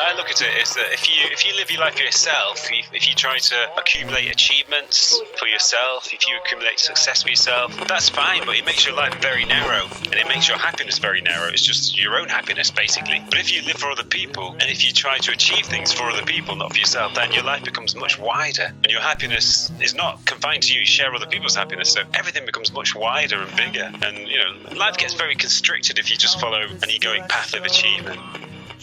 I look at it is that if you live your life for yourself, if you try to accumulate achievements for yourself, if you accumulate success for yourself, that's fine, but it makes your life very narrow, and it makes your happiness very narrow. It's just your own happiness, basically. But if you live for other people, and if you try to achieve things for other people, not for yourself, then your life becomes much wider, and your happiness is not confined to you. You share other people's happiness, so everything becomes much wider and bigger. And life gets very constricted if you just follow an egoic path of achievement.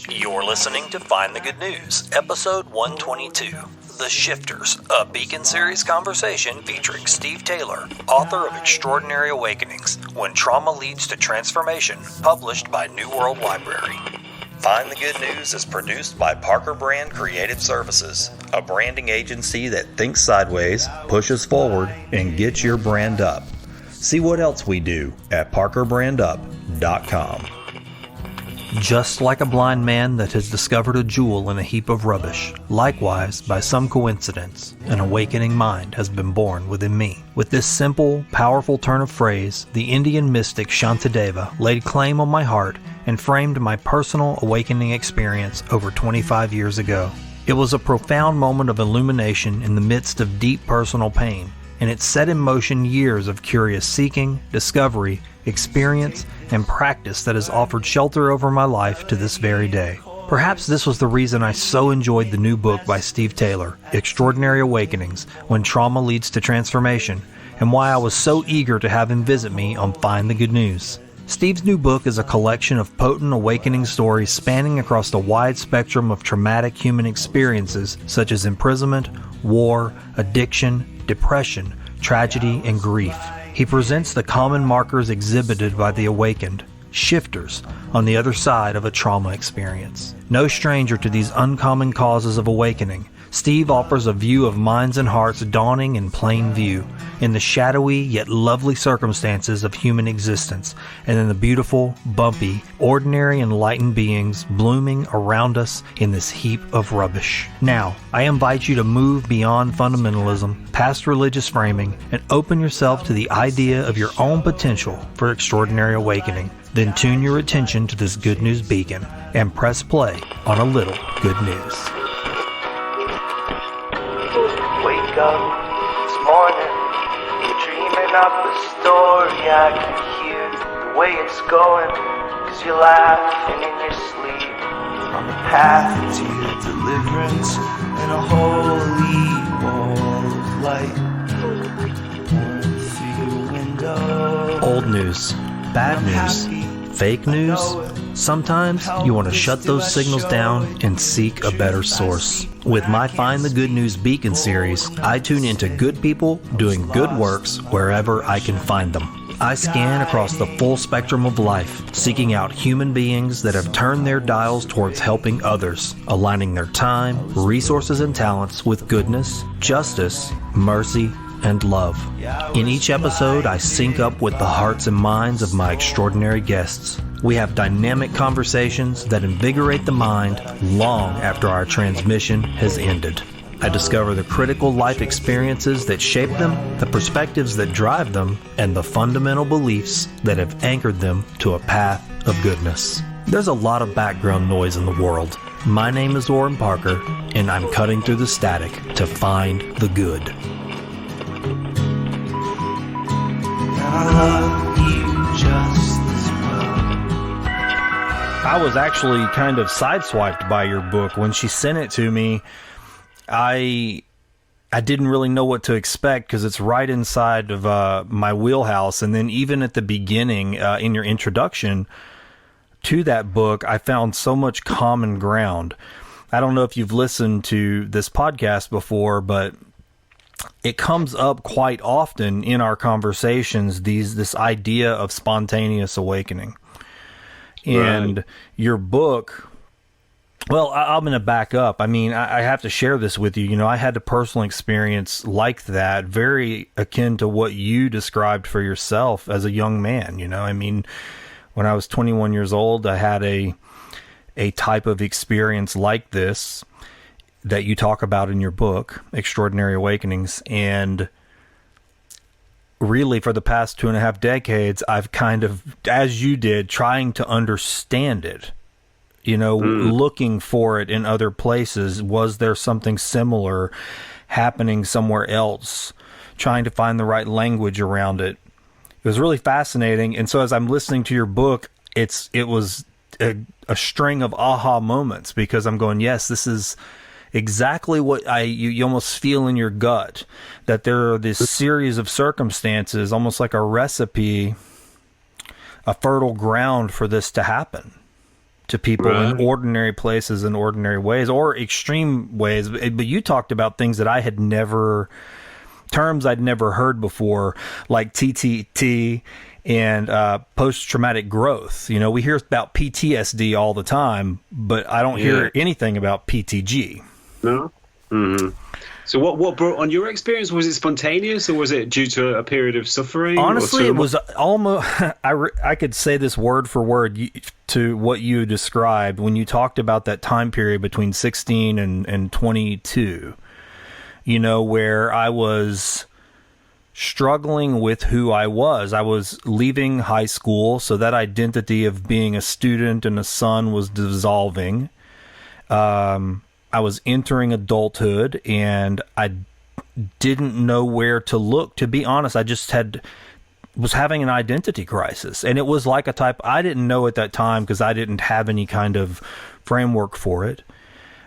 You're listening to Find the Good News, episode 122, The Shifters, a Beacon Series conversation featuring Steve Taylor, author of Extraordinary Awakenings, When Trauma Leads to Transformation, published by New World Library. Find the Good News is produced by Parker Brand Creative Services, a branding agency that thinks sideways, pushes forward, and gets your brand up. See what else we do at parkerbrandup.com. Just like a blind man that has discovered a jewel in a heap of rubbish, likewise, by some coincidence, an awakening mind has been born within me. With this simple, powerful turn of phrase, the Indian mystic Shantideva laid claim on my heart and framed my personal awakening experience over 25 years ago. It was a profound moment of illumination in the midst of deep personal pain, and it set in motion years of curious seeking, discovery, experience, and practice that has offered shelter over my life to this very day. Perhaps this was the reason I so enjoyed the new book by Steve Taylor, Extraordinary Awakenings, When Trauma Leads to Transformation, and why I was so eager to have him visit me on Find the Good News. Steve's new book is a collection of potent awakening stories spanning across the wide spectrum of traumatic human experiences such as imprisonment, war, addiction, depression, tragedy, and grief. He presents the common markers exhibited by the awakened, shifters, on the other side of a trauma experience. No stranger to these uncommon causes of awakening, Steve offers a view of minds and hearts dawning in plain view, in the shadowy yet lovely circumstances of human existence, and in the beautiful, bumpy, ordinary enlightened beings blooming around us in this heap of rubbish. Now, I invite you to move beyond fundamentalism, past religious framing, and open yourself to the idea of your own potential for extraordinary awakening. Then tune your attention to this Good News beacon and press play on a little good news. Wake up this morning, dreaming up a story. I can hear the way it's going, 'cause you're laughing in your sleep. On the path to your deliverance, and a holy wall of light pouring through your window. Old news, bad news, fake news. Sometimes you want to shut those signals down and seek a better source. With my Find the Good News Beacon series, I tune into good people doing good works wherever I can find them. I scan across the full spectrum of life, seeking out human beings that have turned their dials towards helping others, aligning their time, resources, and talents with goodness, justice, mercy, and love. In each episode, I sync up with the hearts and minds of my extraordinary guests. We have dynamic conversations that invigorate the mind long after our transmission has ended. I discover the critical life experiences that shape them, the perspectives that drive them, and the fundamental beliefs that have anchored them to a path of goodness. There's a lot of background noise in the world. My name is Oran Parker, and I'm cutting through the static to find the good. I love you just as well. I was actually kind of sideswiped by your book. When she sent it to me, I didn't really know what to expect because it's right inside of my wheelhouse. And then even at the beginning, in your introduction to that book, I found so much common ground. I don't know if you've listened to this podcast before, but it comes up quite often in our conversations, this idea of spontaneous awakening. And your book, well, I'm going to back up. I mean, I have to share this with you. You know, I had a personal experience like that, very akin to what you described for yourself as a young man. You know, I mean, when I was 21 years old, I had a type of experience like this that you talk about in your book, Extraordinary Awakenings. And really, for the past 2.5 decades, I've kind of, as you did, trying to understand it. looking for it in other places. Was there something similar happening somewhere else? Trying to find the right language around it. It was really fascinating. And so as I'm listening to your book, it was a string of aha moments, because I'm going, yes, this is exactly what you almost feel in your gut, that there are this series of circumstances, almost like a recipe, a fertile ground for this to happen to people in ordinary places in ordinary ways or extreme ways. But you talked about things that I had terms I'd never heard before, like TTT and post-traumatic growth. We hear about PTSD all the time, but I don't hear anything about PTG. No? Mm-hmm. So what brought on your experience? Was it spontaneous, or was it due to a period of suffering? Honestly, it was almost... I could say this word for word to what you described when you talked about that time period between 16 and 22, where I was struggling with who I was. I was leaving high school, so that identity of being a student and a son was dissolving. I was entering adulthood, and I didn't know where to look. To be honest, I just was having an identity crisis, and it was like a type I didn't know at that time, because I didn't have any kind of framework for it.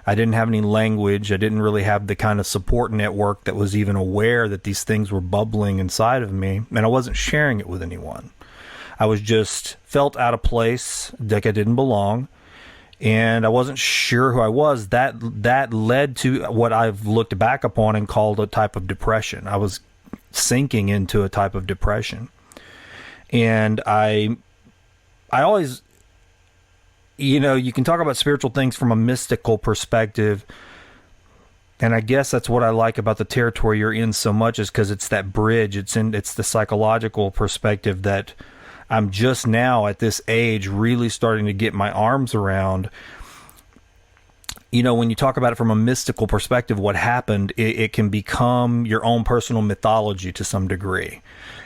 I didn't have any language. I didn't really have the kind of support network that was even aware that these things were bubbling inside of me, and I wasn't sharing it with anyone. I was just felt out of place, like I didn't belong. And I wasn't sure who I was. That led to what I've looked back upon and called a type of depression. I was sinking into a type of depression. And I always, you can talk about spiritual things from a mystical perspective. And I guess that's what I like about the territory you're in so much, is because it's that bridge. It's the psychological perspective that I'm just now at this age really starting to get my arms around. When you talk about it from a mystical perspective, what happened, it can become your own personal mythology to some degree.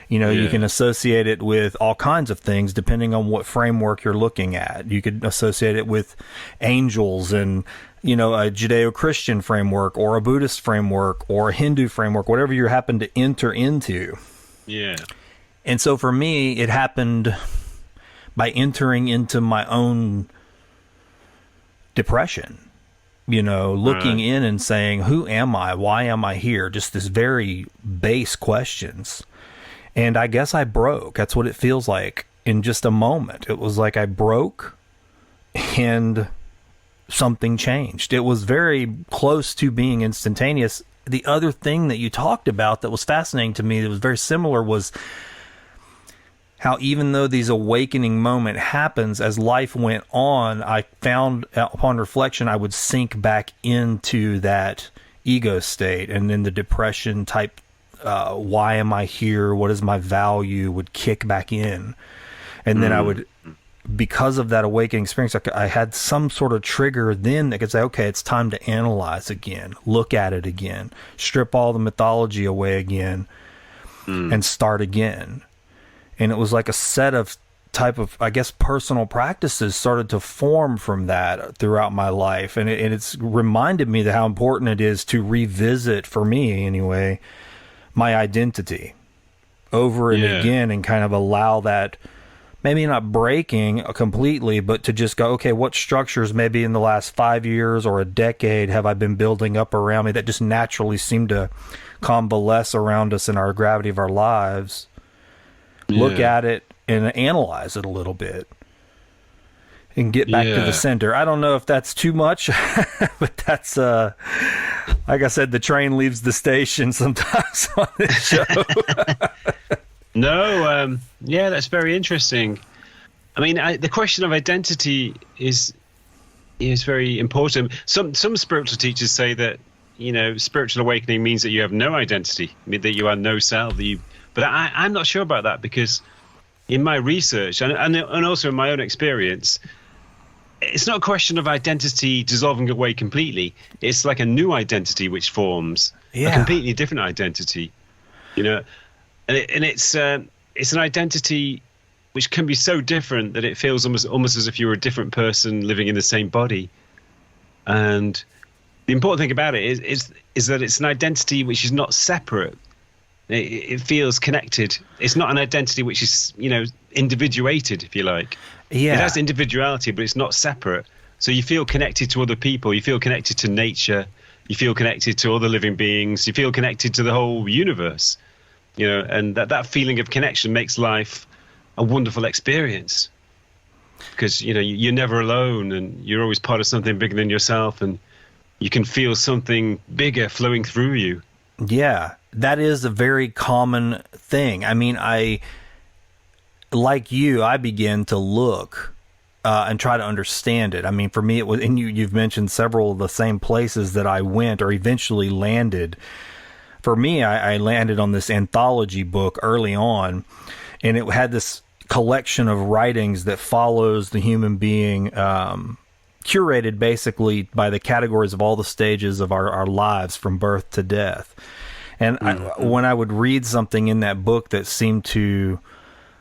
You can associate it with all kinds of things depending on what framework you're looking at. You could associate it with angels and, a Judeo-Christian framework or a Buddhist framework or a Hindu framework, whatever you happen to enter into. Yeah. And so for me, it happened by entering into my own depression, looking in and saying, who am I? Why am I here? Just this very base questions. And I guess I broke. That's what it feels like in just a moment. It was like I broke and something changed. It was very close to being instantaneous. The other thing that you talked about that was fascinating to me, that was very similar, was how even though these awakening moment happens, as life went on, I found upon reflection, I would sink back into that ego state, and then the depression type, why am I here? What is my value? Would kick back in. And then I would, because of that awakening experience, I had some sort of trigger then that could say, okay, it's time to analyze again, look at it again, strip all the mythology away again, and start again. And it was like a set of type of, I guess, personal practices started to form from that throughout my life. And it's reminded me that how important it is to revisit, for me anyway, my identity over and again, and kind of allow that, maybe not breaking completely, but to just go, okay, what structures maybe in the last 5 years or a decade have I been building up around me that just naturally seem to convalesce around us in our gravity of our lives? Look at it and analyze it a little bit and get back to the center. I don't know if that's too much, but that's, like I said, the train leaves the station sometimes on this show. No, that's very interesting. I mean, the question of identity is very important. Some spiritual teachers say that, spiritual awakening means that you have no identity, that you are no self, but I'm not sure about that, because in my research and also in my own experience, it's not a question of identity dissolving away completely. It's like a new identity which forms, a completely different identity, and it's an identity which can be so different that it feels almost as if you were a different person living in the same body. And the important thing about it is that it's an identity which is not separate. It feels connected. It's not an identity which is, individuated, if you like. Yeah. It has individuality, but it's not separate. So you feel connected to other people. You feel connected to nature. You feel connected to other living beings. You feel connected to the whole universe. And that feeling of connection makes life a wonderful experience. Because, you're never alone, and you're always part of something bigger than yourself, and you can feel something bigger flowing through you. Yeah, that is a very common thing. I mean, like you, I began to look and try to understand it. I mean, for me, it was, and you've mentioned several of the same places that I went or eventually landed. For me, I landed on this anthology book early on, and it had this collection of writings that follows the human being, curated basically by the categories of all the stages of our lives from birth to death. And when I would read something in that book that seemed to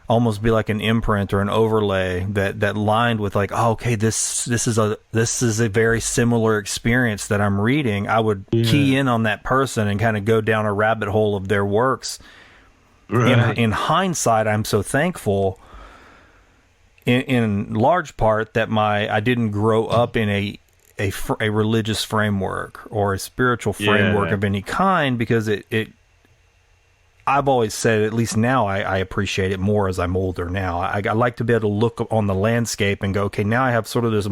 almost be like an imprint or an overlay that lined with like, oh, okay, this is a very similar experience that I'm reading, I would key in on that person and kind of go down a rabbit hole of their works. Right. In hindsight, I'm so thankful in large part that I didn't grow up in a religious framework or a spiritual framework of any kind, because I've always said, at least now I appreciate it more as I'm older now. I like to be able to look on the landscape and go, okay, now I have sort of this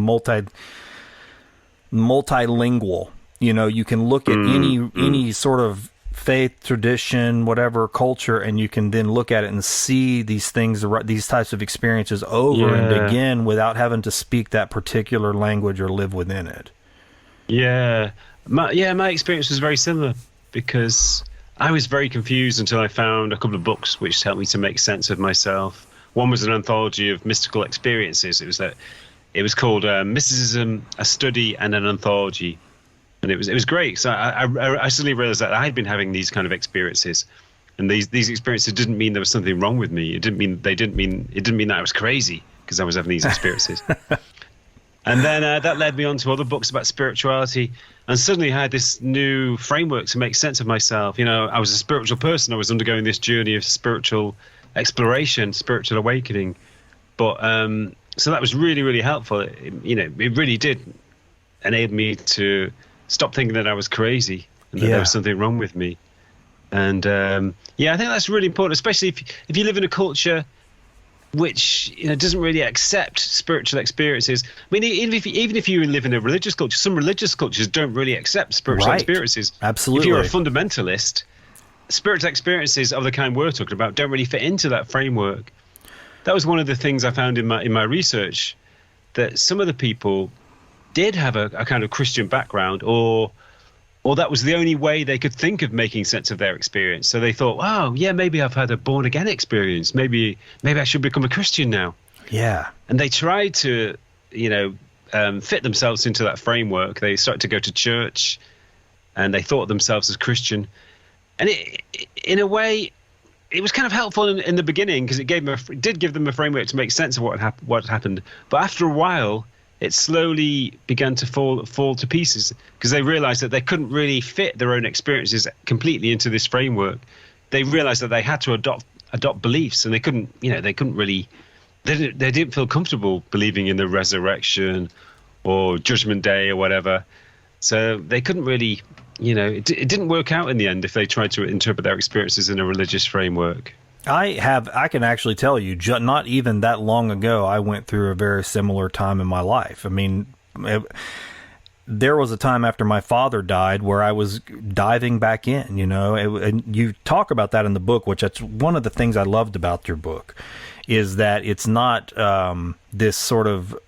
multilingual, you can look at any sort of faith, tradition, whatever culture, and you can then look at it and see these things, these types of experiences over and again without having to speak that particular language or live within it. My experience was very similar, because I was very confused until I found a couple of books which helped me to make sense of myself. One was an anthology of mystical experiences. It was called Mysticism, a Study and an Anthology. And it was great. So I suddenly realized that I had been having these kind of experiences, and these experiences didn't mean there was something wrong with me. It didn't mean that I was crazy because I was having these experiences. And then that led me on to other books about spirituality, and suddenly I had this new framework to make sense of myself. I was a spiritual person. I was undergoing this journey of spiritual exploration, spiritual awakening. But so that was really, really helpful. It really did enable me to stop thinking that I was crazy and that there was something wrong with me. And I think that's really important, especially if you live in a culture which doesn't really accept spiritual experiences. I mean, even if you live in a religious culture, some religious cultures don't really accept spiritual experiences. Absolutely. If you're a fundamentalist, spiritual experiences of the kind we're talking about don't really fit into that framework. That was one of the things I found in my research, that some of the people did have a kind of Christian background, or that was the only way they could think of making sense of their experience. So they thought, wow, yeah, maybe I've had a born again experience. Maybe I should become a Christian now. Yeah. And they tried to, fit themselves into that framework. They started to go to church, and they thought of themselves as Christian. And in a way, it was kind of helpful in the beginning, because it did give them a framework to make sense of what happened. But after a while, it slowly began to fall to pieces, because they realized that they couldn't really fit their own experiences completely into this framework. They realized that they had to adopt beliefs, and they didn't feel comfortable believing in the resurrection or Judgment Day or whatever. So they couldn't really, it didn't work out in the end if they tried to interpret their experiences in a religious framework. I can actually tell you, not even that long ago, I went through a very similar time in my life. I mean, there was a time after my father died where I was diving back in, and you talk about that in the book, which that's one of the things I loved about your book, is that it's not this sort of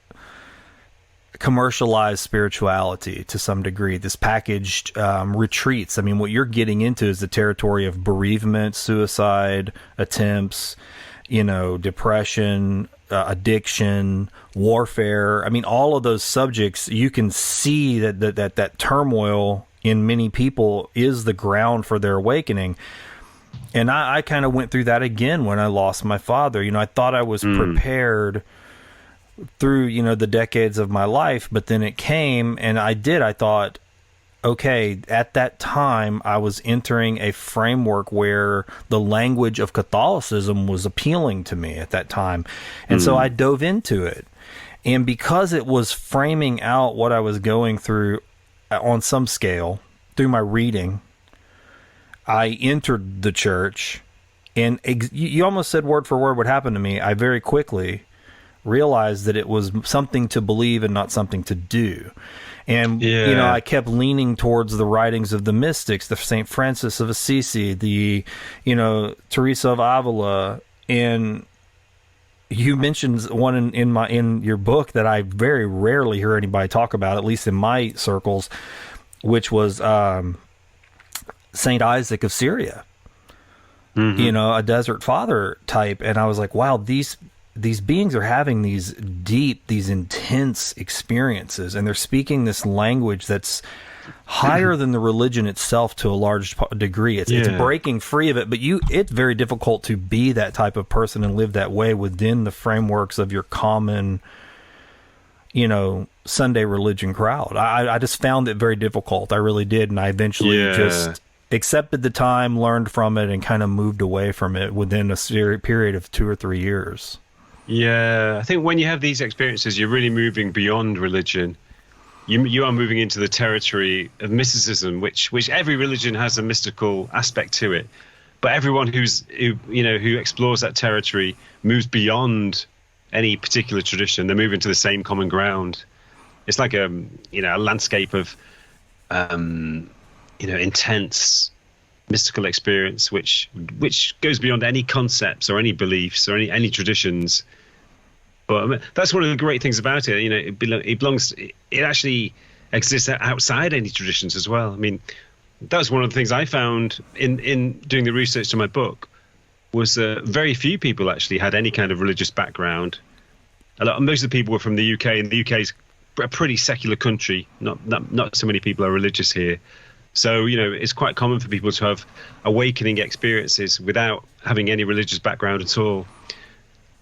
commercialized spirituality to some degree, this packaged retreats. I mean, what you're getting into is the territory of bereavement, suicide attempts, depression, addiction, warfare. I mean, all of those subjects, you can see that turmoil in many people is the ground for their awakening. And I kind of went through that again when I lost my father. You know, I thought I was prepared through, you know, the decades of my life, but then it came, and I thought, okay, at that time I was entering a framework where the language of Catholicism was appealing to me at that time. And so I dove into it. And because it was framing out what I was going through on some scale through my reading, I entered the church, and you almost said word for word what happened to me. I very quickly realized that it was something to believe and not something to do. And, you know, I kept leaning towards the writings of the mystics, the St. Francis of Assisi, the, you know, Teresa of Avila. And you mentioned one in your book that I very rarely hear anybody talk about, at least in my circles, which was Saint Isaac of Syria, you know, a desert father type. And I was like, wow, these beings are having these deep, these intense experiences, and they're speaking this language that's higher than the religion itself to a large degree. It's breaking free of it, but it's very difficult to be that type of person and live that way within the frameworks of your common, you know, Sunday religion crowd. I just found it very difficult. I really did. And I eventually just accepted the time, learned from it, and kind of moved away from it within a period of 2 or 3 years. Yeah, I think when you have these experiences, you're really moving beyond religion. You are moving into the territory of mysticism, which every religion has a mystical aspect to it. But everyone who explores that territory moves beyond any particular tradition. They move into the same common ground. It's like a landscape of intense mystical experience, which goes beyond any concepts or any beliefs or any traditions. But I mean, that's one of the great things about it. You know, it actually exists outside any traditions as well. I mean, that was one of the things I found in doing the research to my book, was very few people actually had any kind of religious background. Most of the people were from the UK, and the UK is a pretty secular country. Not so many people are religious here. So, you know, it's quite common for people to have awakening experiences without having any religious background at all.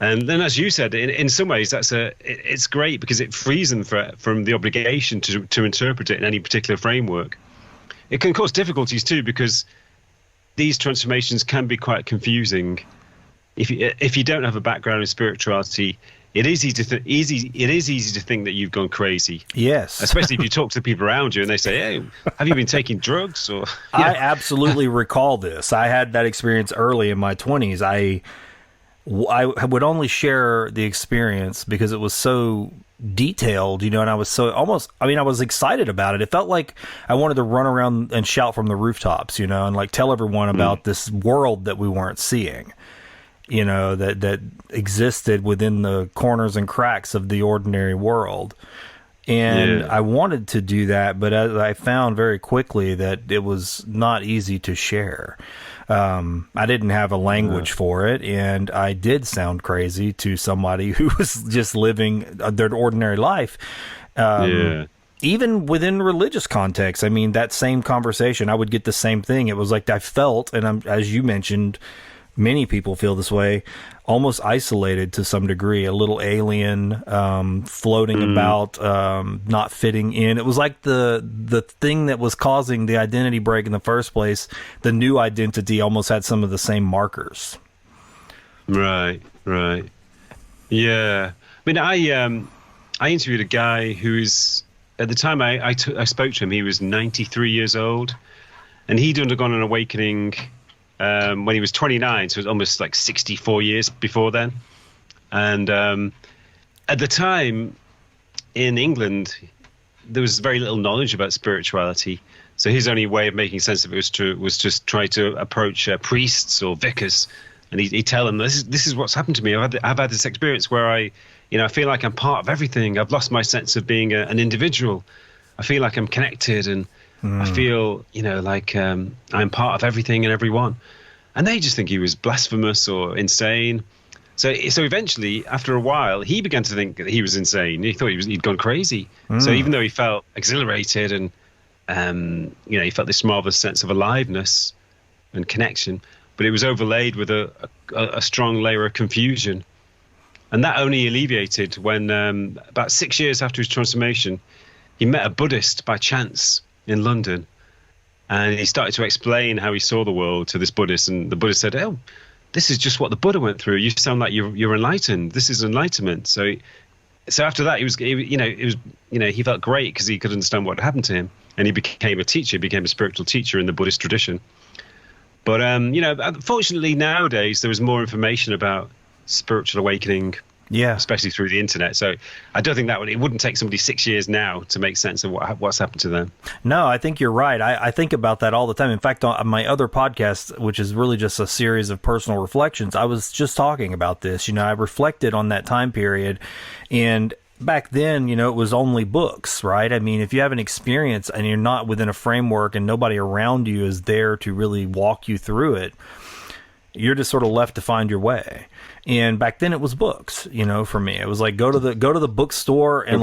And then, as you said, in some ways, it's great because it frees them from the obligation to interpret it in any particular framework. It can cause difficulties too, because these transformations can be quite confusing. If you don't have a background in spirituality, it is easy to think that you've gone crazy. Yes. Especially if you talk to the people around you and they say, hey, have you been taking drugs? Or I absolutely recall this. I had that experience early in my 20s. I would only share the experience because it was so detailed, you know, and I was so I was excited about it. It felt like I wanted to run around and shout from the rooftops, you know, and like tell everyone about this world that we weren't seeing, you know, that existed within the corners and cracks of the ordinary world. And I wanted to do that, but I found very quickly that it was not easy to share. I didn't have a language for it, and I did sound crazy to somebody who was just living their ordinary life. Even within religious context, I mean, that same conversation, I would get the same thing. It was like I felt, and as you mentioned, many people feel this way, almost isolated to some degree, a little alien, floating about, not fitting in. It was like the thing that was causing the identity break in the first place. The new identity almost had some of the same markers. Right. Yeah. I mean, I interviewed a guy who's, at the time I spoke to him, he was 93 years old, and he'd undergone an awakening when he was 29, so it was almost like 64 years before then. And at the time in England, there was very little knowledge about spirituality. So his only way of making sense of it was just try to approach priests or vicars, and he'd tell them, this is what's happened to me. I've had this experience where I feel like I'm part of everything. I've lost my sense of being an individual. I feel like I'm connected, and I feel, like I'm part of everything and everyone. And they just think he was blasphemous or insane. So eventually, after a while, he began to think that he was insane. He thought he'd gone crazy. So even though he felt exhilarated and he felt this marvelous sense of aliveness and connection, but it was overlaid with a strong layer of confusion. And that only alleviated when, about 6 years after his transformation, he met a Buddhist by chance in London. And he started to explain how he saw the world to this Buddhist. And the Buddhist said, "Oh, this is just what the Buddha went through. You sound like you're enlightened. This is enlightenment." So after that, he felt great because he could understand what had happened to him. And he became a teacher, became a spiritual teacher in the Buddhist tradition. But, fortunately nowadays, there is more information about spiritual awakening, especially through the internet. So I don't think it wouldn't take somebody 6 years now to make sense of what's happened to them. No, I think you're right. I think about that all the time. In fact, on my other podcast, which is really just a series of personal reflections, I was just talking about this. I reflected on that time period, and back then, it was only books, right? I mean, if you have an experience and you're not within a framework and nobody around you is there to really walk you through it, you're just sort of left to find your way. And back then it was books, for me. It was like go to the bookstore and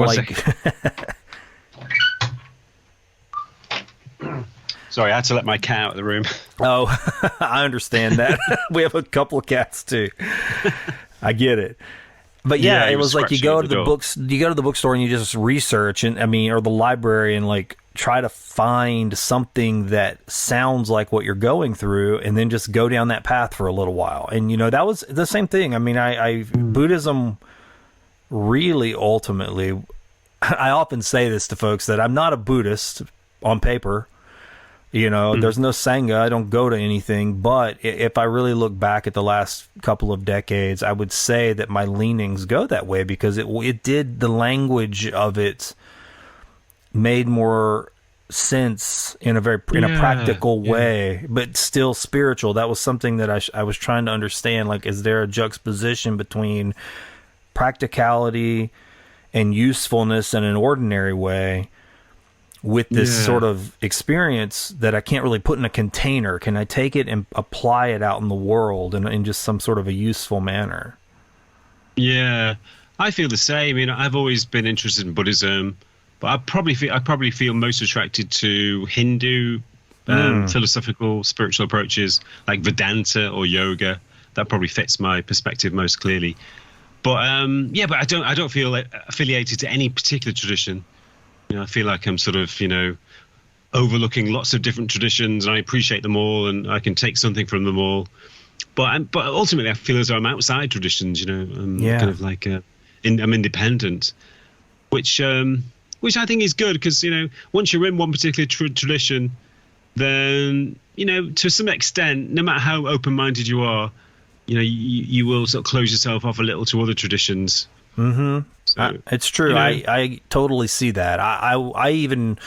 Sorry, I had to let my cat out of the room. Oh, I understand that. We have a couple of cats too. I get it. But yeah, it was like you go to the bookstore and you just research or the library and try to find something that sounds like what you're going through, and then just go down that path for a little while. And that was the same thing. Buddhism really ultimately, I often say this to folks that I'm not a Buddhist on paper. There's no Sangha. I don't go to anything. But if I really look back at the last couple of decades, I would say that my leanings go that way, because it did, the language of it made more sense in a practical way, but still spiritual. That was something that I was trying to understand. Is there a juxtaposition between practicality and usefulness in an ordinary way with this sort of experience that I can't really put in a container? Can I take it and apply it out in the world in just some sort of a useful manner? Yeah, I feel the same. I've always been interested in Buddhism, but I probably feel most attracted to Hindu philosophical, spiritual approaches like Vedanta or yoga. That probably fits my perspective most clearly. But but I don't feel affiliated to any particular tradition. I feel like I'm sort of, overlooking lots of different traditions, and I appreciate them all, and I can take something from them all. But ultimately, I feel as though I'm outside traditions. I'm kind of I'm independent, which I think is good, because once you're in one particular tradition, then to some extent, no matter how open-minded you are, you will sort of close yourself off a little to other traditions. Mm-hmm. So, it's true. I totally see that. I even,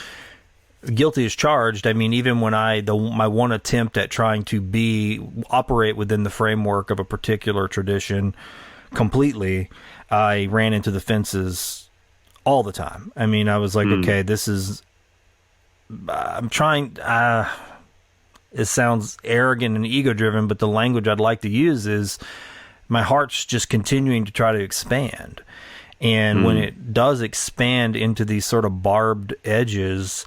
guilty as charged. Even when my one attempt at trying to operate within the framework of a particular tradition completely, I ran into the fences all the time. I was like, okay, this is, I'm trying, it sounds arrogant and ego-driven, but the language I'd like to use is my heart's just continuing to try to expand. And when it does expand into these sort of barbed edges,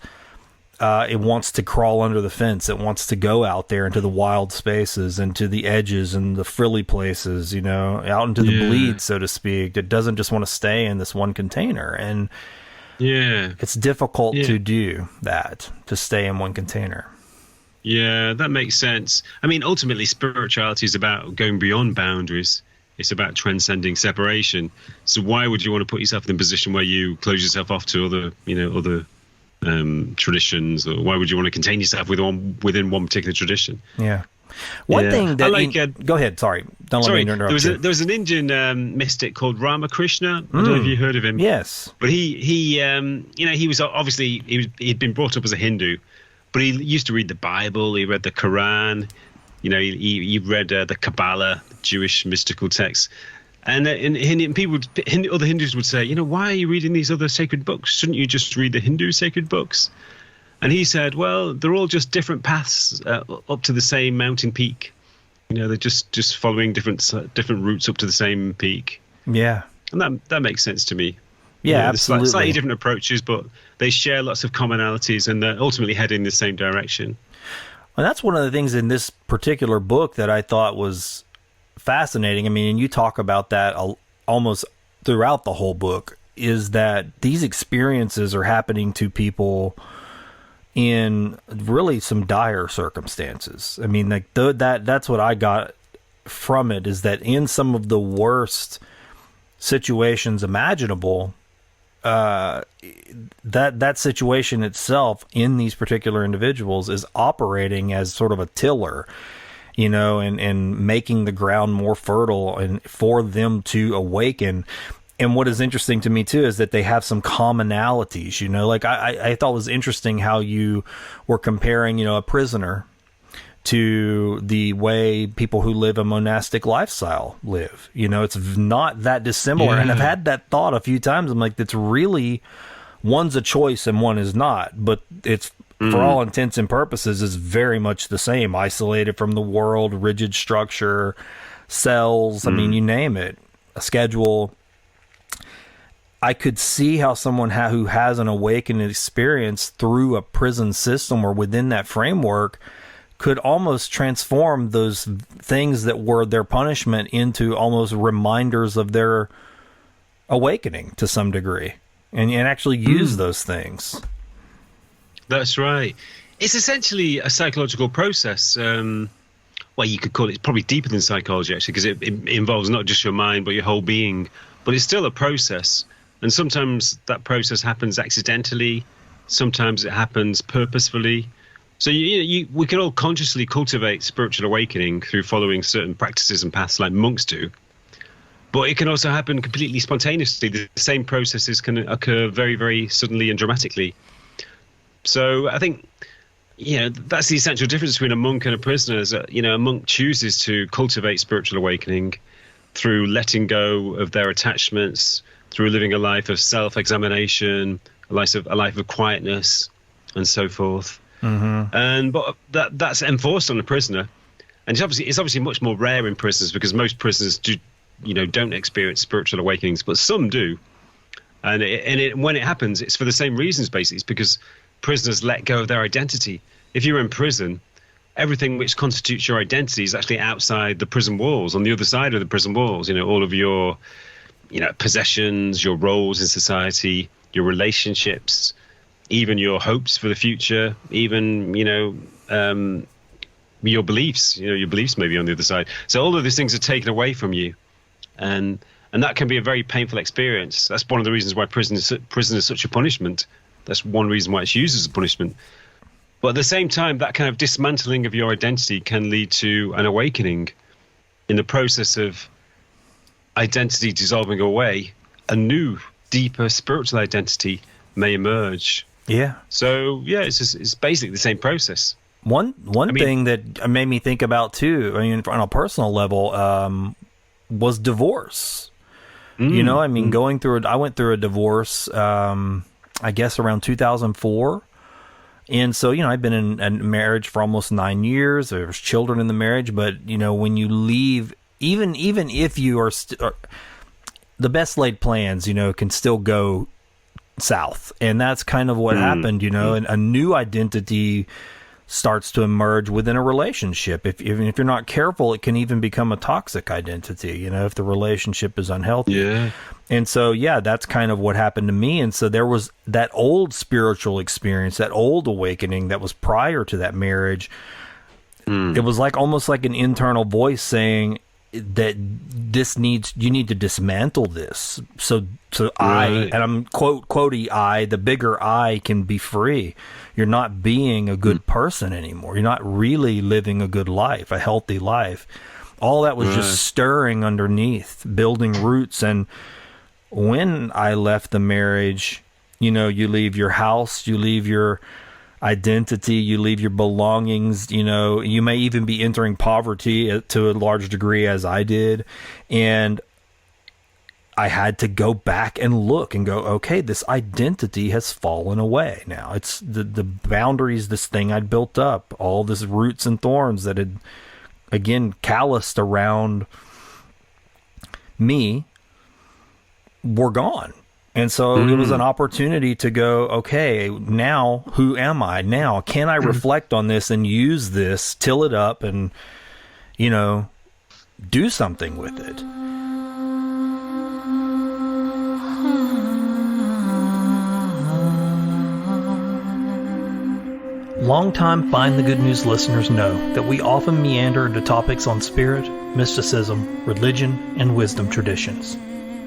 it wants to crawl under the fence. It wants to go out there into the wild spaces and to the edges and the frilly places, out into the bleed, so to speak. It doesn't just want to stay in this one container. And it's difficult to do that, to stay in one container. Yeah, that makes sense. Ultimately, spirituality is about going beyond boundaries. It's about transcending separation. So why would you want to put yourself in a position where you close yourself off to other traditions, or why would you want to contain yourself within one particular tradition? Yeah. One thing that go ahead. Sorry, don't let me interrupt you. There was an Indian mystic called Ramakrishna. I don't know if you heard of him. Yes. But he was obviously he'd been brought up as a Hindu, but he used to read the Bible. He read the Quran. He read the Kabbalah, Jewish mystical texts. And other Hindus would say, why are you reading these other sacred books? Shouldn't you just read the Hindu sacred books? And he said, well, they're all just different paths up to the same mountain peak. They're just following different routes up to the same peak. Yeah. And that makes sense to me. Yeah, absolutely. Slightly different approaches, but they share lots of commonalities, and they're ultimately heading in the same direction. And that's one of the things in this particular book that I thought was fascinating. I mean, and you talk about that almost throughout the whole book, is that these experiences are happening to people in really some dire circumstances. I mean, like that's what I got from it, is that in some of the worst situations imaginable, that situation itself in these particular individuals is operating as sort of a tiller, you know, and making the ground more fertile and for them to awaken. And what is interesting to me too is that they have some commonalities, you know, like I thought it was interesting how you were comparing, you know, a prisoner to the way people who live a monastic lifestyle live. You know, it's not that dissimilar. Yeah. And I've had that thought a few times. I'm like, it's really, one's a choice and one is not, but it's, for all intents and purposes, is very much the same. Isolated from the world, rigid structure, cells, I mean, you name it, a schedule. I could see how someone who has an awakening experience through a prison system or within that framework could almost transform those things that were their punishment into almost reminders of their awakening to some degree, and actually use those things. That's right. It's essentially a psychological process. Well, you could call it probably deeper than psychology, actually, because it involves not just your mind, but your whole being. But it's still a process. And sometimes that process happens accidentally. Sometimes it happens purposefully. So we can all consciously cultivate spiritual awakening through following certain practices and paths like monks do. But it can also happen completely spontaneously. The same processes can occur very, very suddenly and dramatically. So I think, you know, that's the essential difference between a monk and a prisoner. Is that, you know, a monk chooses to cultivate spiritual awakening through letting go of their attachments, through living a life of self-examination, a life of quietness, and so forth. But that's enforced on a prisoner, and it's obviously much more rare in prisoners, because most prisoners don't experience spiritual awakenings, but some do. And when it happens, it's for the same reasons, basically. It's because prisoners let go of their identity. If you're in prison, everything which constitutes your identity is actually outside the prison walls, on the other side of the prison walls. You know, all of your, you know, possessions, your roles in society, your relationships, even your hopes for the future, even, you know, your beliefs. You know, your beliefs may be on the other side. So all of these things are taken away from you, and that can be a very painful experience. That's one of the reasons why prison is such a punishment. That's one reason why it's used as a punishment. But at the same time, that kind of dismantling of your identity can lead to an awakening. In the process of identity dissolving away, a new, deeper spiritual identity may emerge. Yeah. So yeah, it's basically the same process. One thing that made me think about too, I mean, on a personal level, was divorce. You know, I mean, I went through a divorce, I guess around 2004. And so, you know, I've been in a marriage for almost 9 years. There's children in the marriage, but, you know, when you leave, even if you are the best laid plans, you know, can still go south. And that's kind of what happened, you know, and a new identity starts to emerge within a relationship. Even if you're not careful, it can even become a toxic identity, you know, if the relationship is unhealthy. Yeah. And so, yeah, that's kind of what happened to me. And so there was that old spiritual experience, that old awakening that was prior to that marriage. It was like almost like an internal voice saying that you need to dismantle this. So right. I'm quoting the bigger I can be free. You're not being a good person anymore. You're not really living a good life, a healthy life. All that was just stirring underneath, building roots. And when I left the marriage, you know, you leave your house, you leave your identity, you leave your belongings, you know, you may even be entering poverty to a large degree, as I did. And I had to go back and look and go, okay, this identity has fallen away now. It's the boundaries, this thing I'd built up, all this roots and thorns that had, again, calloused around me were gone. And so it was an opportunity to go, okay, now who am I? Now, can I reflect on this and use this, till it up, and, do something with it? Longtime Find the Good News listeners know that we often meander into topics on spirit, mysticism, religion, and wisdom traditions.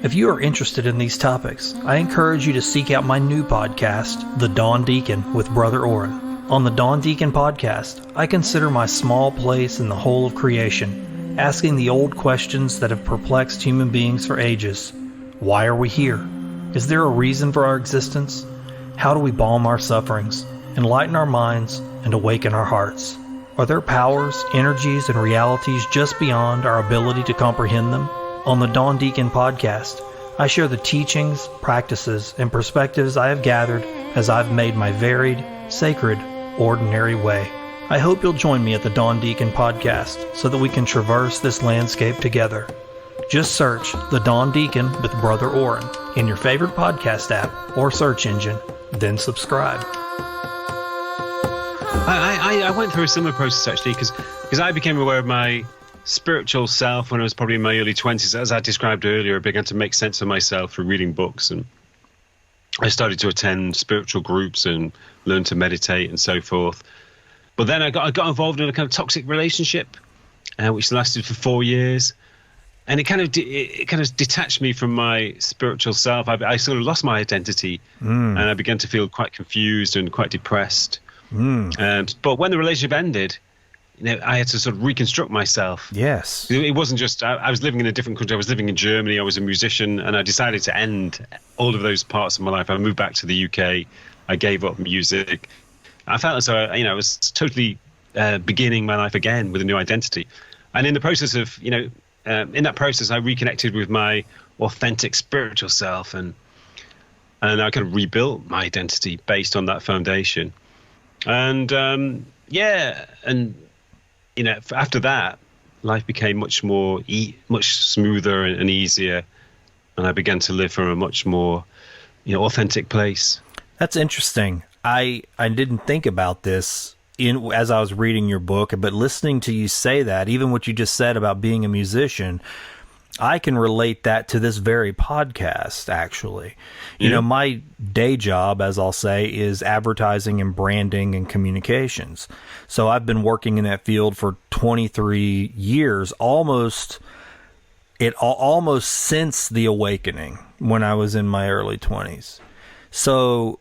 If you are interested in these topics, I encourage you to seek out my new podcast, The Dawn Deacon with Brother Oran. On the Dawn Deacon podcast, I consider my small place in the whole of creation, asking the old questions that have perplexed human beings for ages. Why are we here? Is there a reason for our existence? How do we balm our sufferings, enlighten our minds, and awaken our hearts? Are there powers, energies, and realities just beyond our ability to comprehend them? On the Dawn Deacon podcast, I share the teachings, practices, and perspectives I have gathered as I've made my varied, sacred, ordinary way. I hope you'll join me at the Dawn Deacon podcast so that we can traverse this landscape together. Just search The Dawn Deacon with Brother Oran in your favorite podcast app or search engine, then subscribe. I went through a similar process, actually, because I became aware of my spiritual self when I was probably in my early 20s. As I described earlier, I began to make sense of myself through reading books, and I started to attend spiritual groups and learn to meditate and so forth. But then I got involved in a kind of toxic relationship, which lasted for 4 years. And it kind of detached me from my spiritual self. I sort of lost my identity, and I began to feel quite confused and quite depressed. But when the relationship ended, I had to sort of reconstruct myself. Yes. It wasn't just, I was living in a different country. I was living in Germany. I was a musician, and I decided to end all of those parts of my life. I moved back to the UK. I gave up music. I felt as though, I was totally beginning my life again with a new identity. And in the process of, in that process, I reconnected with my authentic spiritual self, and I kind of rebuilt my identity based on that foundation. And after that, life became much smoother and easier, and I began to live from a much more, authentic place. That's interesting. I didn't think about this as I was reading your book, but listening to you say that, even what you just said about being a musician, I can relate that to this very podcast, actually. My day job, as I'll say, is advertising and branding and communications. So I've been working in that field for 23 years, almost since the awakening when I was in my early 20s. So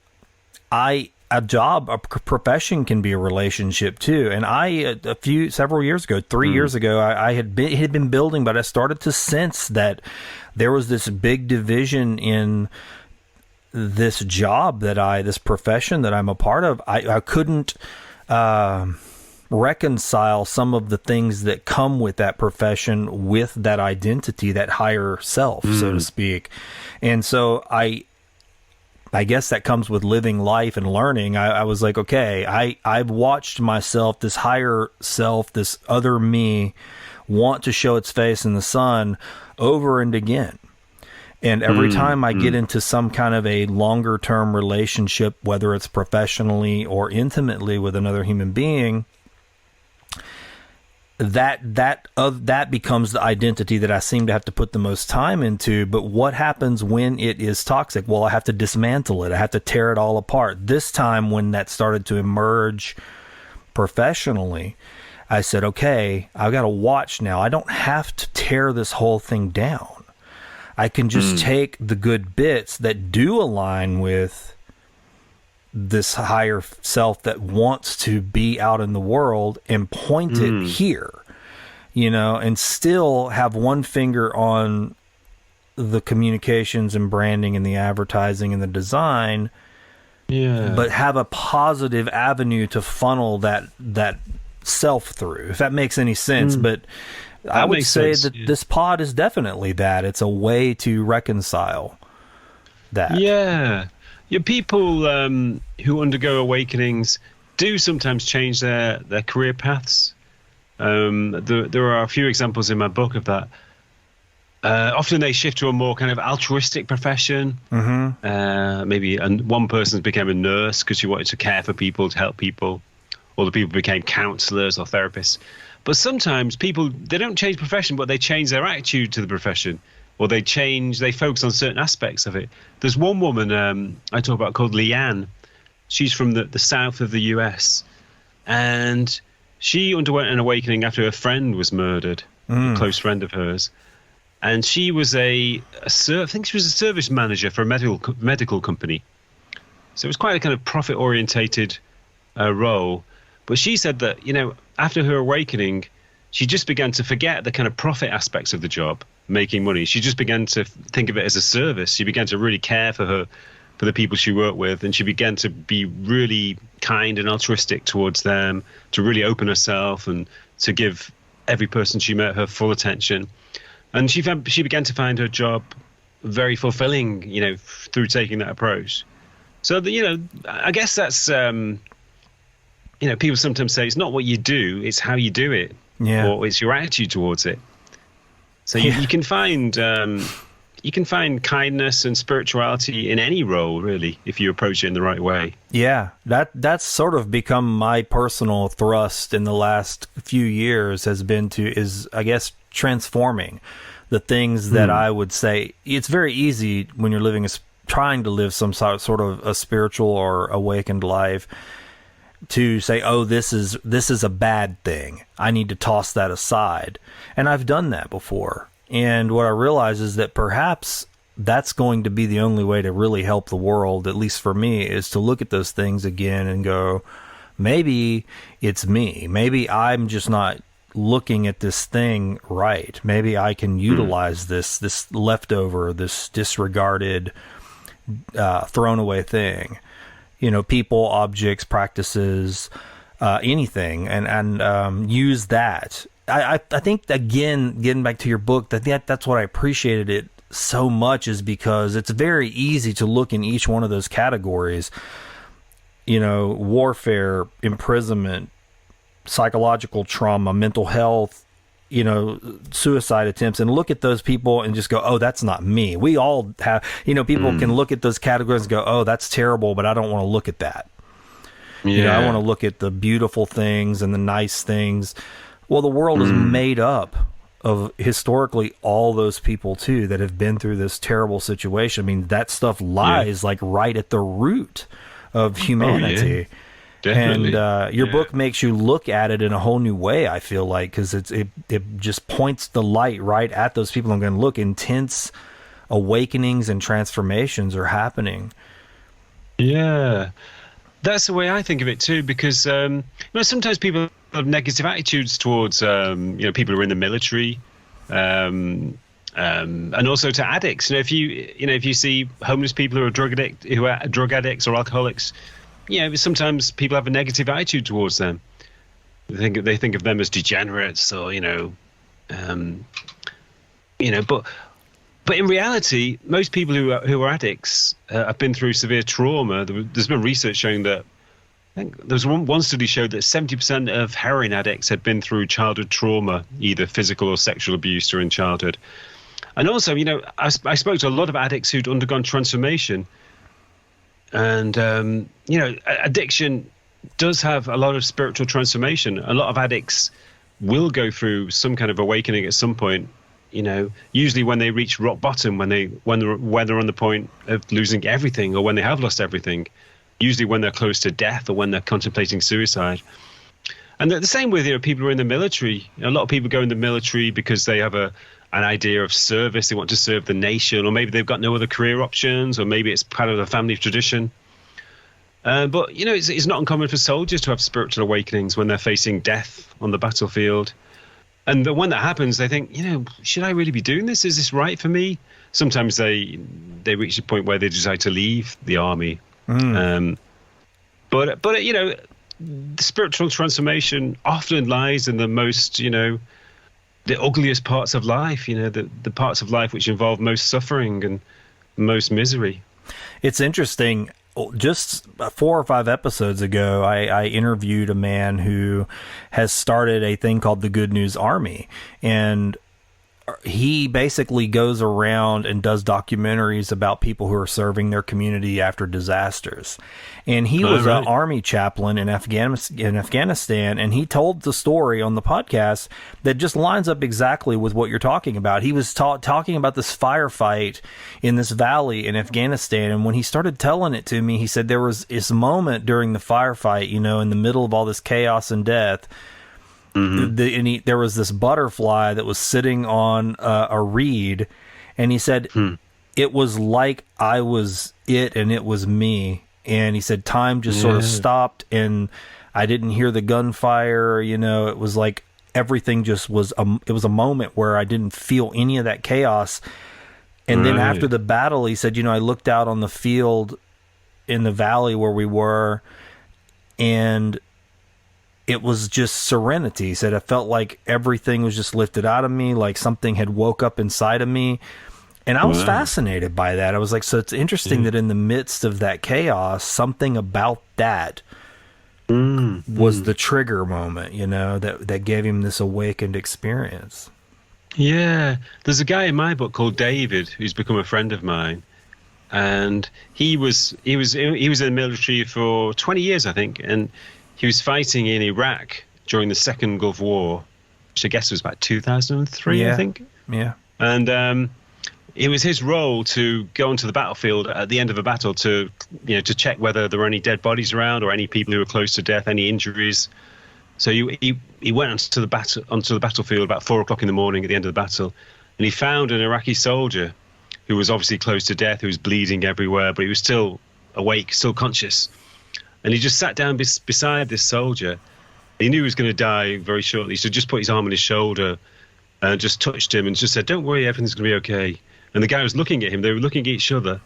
a profession can be a relationship too. And several years ago, 3 years ago, I had been building, but I started to sense that there was this big division in this job this profession that I'm a part of. I couldn't reconcile some of the things that come with that profession with that identity, that higher self, so to speak. And so I guess that comes with living life and learning. I was like, okay, I've watched myself, this higher self, this other me, want to show its face in the sun over and again. And every time I get into some kind of a longer term relationship, whether it's professionally or intimately with another human being, that becomes the identity that I seem to have to put the most time into. But what happens when it is toxic? Well, I have to dismantle it. I have to tear it all apart. This time, when that started to emerge professionally, I said, okay, I've got to watch now. I don't have to tear this whole thing down. I can just take the good bits that do align with this higher self that wants to be out in the world and point it here, and still have one finger on the communications and branding and the advertising and the design, but have a positive avenue to funnel that self through, if that makes any sense. But I would say that this pod is definitely that. It's a way to reconcile that. Yeah, people who undergo awakenings do sometimes change their career paths. There are a few examples in my book of that. Often they shift to a more kind of altruistic profession. Maybe one person became a nurse because she wanted to care for people, to help people. Or the people became counselors or therapists. But sometimes people, they don't change profession, but they change their attitude to the profession. Or they focus on certain aspects of it. There's one woman I talk about called Leanne. She's from the south of the US. And she underwent an awakening after her friend was murdered, a close friend of hers. And she was I think she was a service manager for a medical company. So it was quite a kind of profit-orientated role. But she said that, after her awakening, she just began to forget the kind of profit aspects of the job, making money. She just began to think of it as a service. She began to really care for the people she worked with, and she began to be really kind and altruistic towards them, to really open herself and to give every person she met her full attention. And she began to find her job very fulfilling, through taking that approach. So, I guess that's... people sometimes say it's not what you do, it's how you do it, or it's your attitude towards it. So you can find kindness and spirituality in any role, really, if you approach it in the right way. Yeah, that's sort of become my personal thrust in the last few years is I guess transforming the things that I would say. It's very easy when you're trying to live some sort of a spiritual or awakened life to say, oh, this is a bad thing. I need to toss that aside. And I've done that before. And what I realize is that perhaps that's going to be the only way to really help the world, at least for me, is to look at those things again and go, maybe it's me. Maybe I'm just not looking at this thing right. Maybe I can utilize this leftover, this disregarded, thrown away thing. People, objects, practices, anything, and use that. I think, again, getting back to your book, that's what I appreciated it so much, is because it's very easy to look in each one of those categories, warfare, imprisonment, psychological trauma, mental health, suicide attempts, and look at those people and just go, oh, that's not me. We all have, people can look at those categories and go, oh, that's terrible, but I don't want to look at that. I want to look at the beautiful things and the nice things. Well, the world is made up of historically all those people too that have been through this terrible situation. I mean, that stuff lies like right at the root of humanity. Definitely. And your book makes you look at it in a whole new way, I feel like, because it just points the light right at those people. I'm going to look, intense awakenings and transformations are happening. Yeah. That's the way I think of it too, because sometimes people have negative attitudes towards people who are in the military, and also to addicts. If you see homeless people who are drug addicts or alcoholics, sometimes people have a negative attitude towards them. They think of them as degenerates, or but in reality, most people who are addicts have been through severe trauma. There's been research showing that. I think there was one study showed that 70% of heroin addicts had been through childhood trauma, either physical or sexual abuse during childhood. And also, I spoke to a lot of addicts who'd undergone transformation. And, addiction does have a lot of spiritual transformation. A lot of addicts will go through some kind of awakening at some point, usually when they reach rock bottom, when they're on the point of losing everything, or when they have lost everything, usually when they're close to death or when they're contemplating suicide. And the same with people who are in the military. A lot of people go in the military because they have an idea of service. They want to serve the nation, or maybe they've got no other career options, or maybe it's part of the family tradition. But it's not uncommon for soldiers to have spiritual awakenings when they're facing death on the battlefield. And when that happens, they think, should I really be doing this? Is this right for me? Sometimes they reach a point where they decide to leave the army. But the spiritual transformation often lies in the most, the ugliest parts of life, the parts of life which involve most suffering and most misery. It's interesting. Just 4 or 5 episodes ago, I interviewed a man who has started a thing called the Good News Army. And he basically goes around and does documentaries about people who are serving their community after disasters. And he was an army chaplain in Afghanistan, and he told the story on the podcast that just lines up exactly with what you're talking about. He was talking about this firefight in this valley in Afghanistan, and when he started telling it to me, he said there was this moment during the firefight, in the middle of all this chaos and death. Mm-hmm. There was this butterfly that was sitting on a reed, and he said it was like I was it and it was me. And he said time just sort of stopped, and I didn't hear the gunfire. It was like everything just was. It was a moment where I didn't feel any of that chaos. And then after the battle, he said, I looked out on the field in the valley where we were, and it was just serenity. He said, I felt like everything was just lifted out of me, like something had woke up inside of me. And I was fascinated by that. I was like, so it's interesting that in the midst of that chaos, something about that was the trigger moment, that gave him this awakened experience. Yeah. There's a guy in my book called David who's become a friend of mine. And he was in the military for 20 years, I think. And he was fighting in Iraq during the Second Gulf War, which I guess was about 2003, I think. Yeah. And it was his role to go onto the battlefield at the end of a battle to check whether there were any dead bodies around or any people who were close to death, any injuries. So he went onto the battlefield about 4:00 in the morning at the end of the battle, and he found an Iraqi soldier who was obviously close to death, who was bleeding everywhere, but he was still awake, still conscious. And he just sat down beside this soldier. He knew he was going to die very shortly, so just put his arm on his shoulder and just touched him and just said, "Don't worry, everything's going to be okay." And the guy was looking at him. They were looking at each other.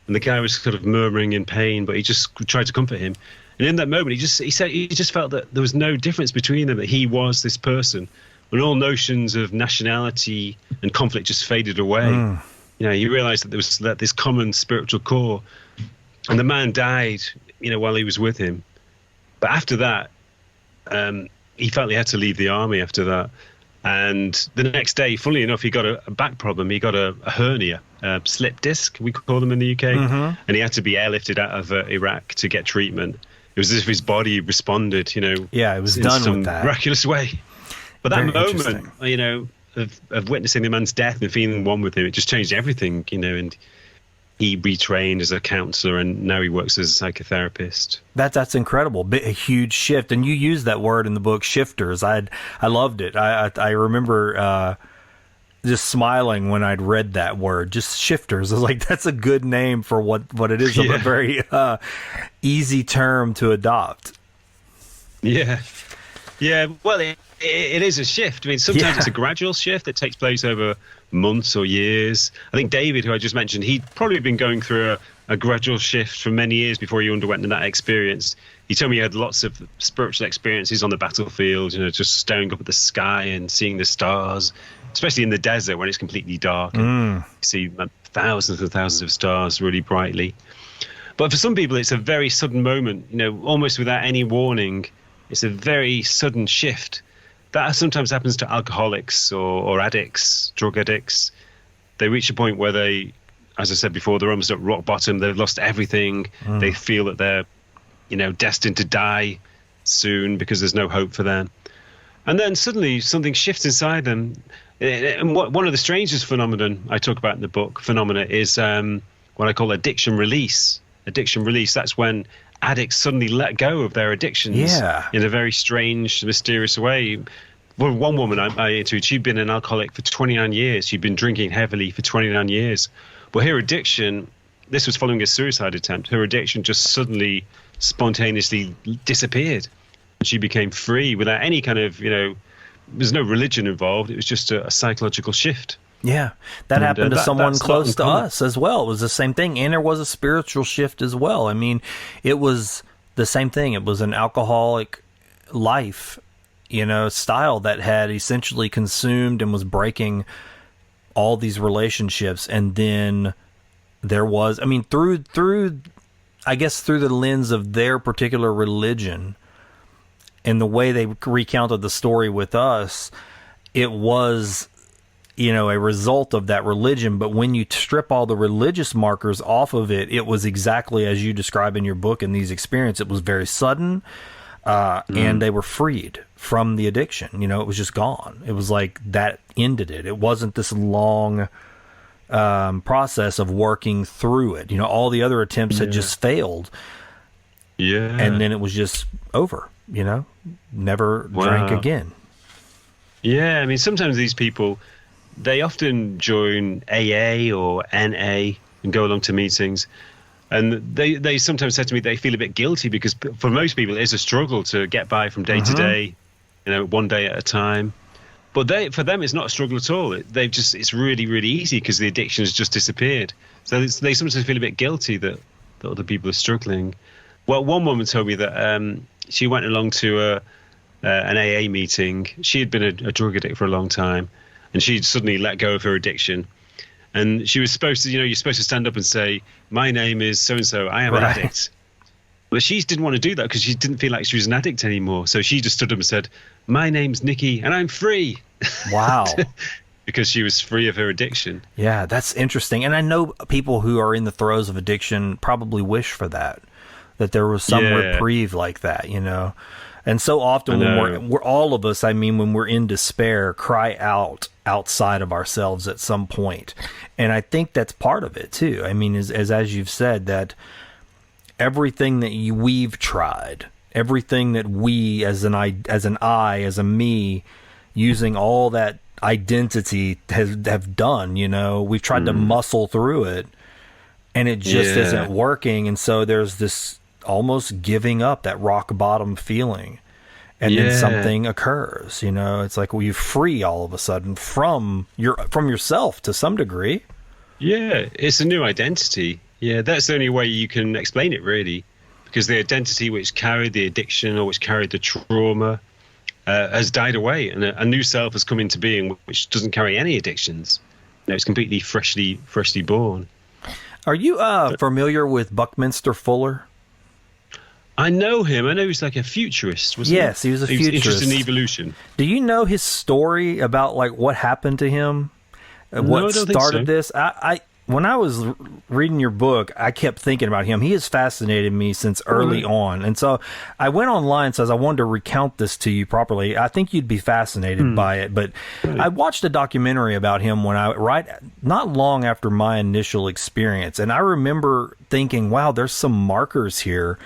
And the guy was sort of murmuring in pain, but he just tried to comfort him. And in that moment, he said he just felt that there was no difference between them, that he was this person. When all notions of nationality and conflict just faded away, he realized that there was this common spiritual core. And the man died, while he was with him. But after that, he felt he had to leave the army after that. And the next day, funnily enough, he got a back problem. He got a hernia, slip disc, we call them in the UK. And he had to be airlifted out of Iraq to get treatment. It was as if his body responded, Yeah, it was in done some with that. miraculous way. But that Very moment, of witnessing the man's death and feeling one with him, it just changed everything, and he retrained as a counselor, and now he works as a psychotherapist. That's incredible. A huge shift. And you used that word in the book, shifters. I loved it. I remember just smiling when I'd read that word, just shifters. I was like, that's a good name for what it is. A very easy term to adopt. Yeah. Yeah, well, it is a shift. I mean, sometimes it's a gradual shift that takes place over months or years. I think David, who I just mentioned, he'd probably been going through a gradual shift for many years before he underwent that experience. He told me he had lots of spiritual experiences on the battlefield, just staring up at the sky and seeing the stars, especially in the desert when it's completely dark. And you see thousands and thousands of stars really brightly. But for some people, it's a very sudden moment, almost without any warning. It's a very sudden shift. That sometimes happens to alcoholics or addicts, drug addicts. They reach a point where they, as I said before, they're almost at rock bottom. They've lost everything. They feel that they're, destined to die soon because there's no hope for them. And then suddenly something shifts inside them. And one of the strangest phenomenon I talk about in the book, is what I call addiction release. Addiction release, that's when addicts suddenly let go of their addictions in a very strange, mysterious way. Well, one woman I interviewed, she'd been an alcoholic for 29 years. She'd been drinking heavily for 29 years. Well, her addiction, this was following a suicide attempt, her addiction just suddenly, spontaneously disappeared. She became free without any kind of, there's no religion involved. It was just a psychological shift. Yeah, that happened to someone close to us as well. It was the same thing, and there was a spiritual shift as well. I mean, it was the same thing. It was an alcoholic life, style that had essentially consumed and was breaking all these relationships. And then there was, through I guess through the lens of their particular religion and the way they recounted the story with us, it was a result of that religion. But when you strip all the religious markers off of it, it was exactly as you describe in your book in these experiences. It was very sudden, and they were freed from the addiction. It was just gone. It was like that ended it. It wasn't this long process of working through it. All the other attempts had just failed. Yeah. And then it was just over, never drank again. Yeah, I mean, sometimes these people, they often join AA or NA and go along to meetings. And they sometimes say to me they feel a bit guilty because for most people it is a struggle to get by from day to day, one day at a time. But for them it's not a struggle at all. It's really, really easy because the addiction has just disappeared. So they sometimes feel a bit guilty that other people are struggling. Well, one woman told me that she went along to an AA meeting. She had been a drug addict for a long time, and she'd suddenly let go of her addiction. And she was supposed to, you're supposed to stand up and say, "My name is so-and-so, I am an addict." But she didn't want to do that because she didn't feel like she was an addict anymore. So she just stood up and said, "My name's Nikki, and I'm free." Wow. Because she was free of her addiction. Yeah, that's interesting. And I know people who are in the throes of addiction probably wish for that there was some reprieve like that, And so often when we're all of us, when we're in despair, cry out outside of ourselves at some point. And I think that's part of it too. As you've said, that everything that we've tried, everything that we as an I, as a me, using all that identity have done, we've tried to muscle through it and it just isn't working. And so there's this almost giving up, that rock bottom feeling. And then something occurs, it's like, you're free all of a sudden from yourself to some degree. Yeah, it's a new identity. Yeah, that's the only way you can explain it, really, because the identity which carried the addiction or which carried the trauma has died away, and a new self has come into being which doesn't carry any addictions. It's completely freshly born. Are you familiar with Buckminster Fuller? I know him. I know he's like a futurist, wasn't he? Yes, he was a futurist. He was interested in evolution. Do you know his story about what happened to him? What I don't started think this? so. When I was reading your book, I kept thinking about him. He has fascinated me since early on. And so I went online, says I wanted to recount this to you properly. I think you'd be fascinated by it. But I watched a documentary about him not long after my initial experience. And I remember thinking, wow, there's some markers here.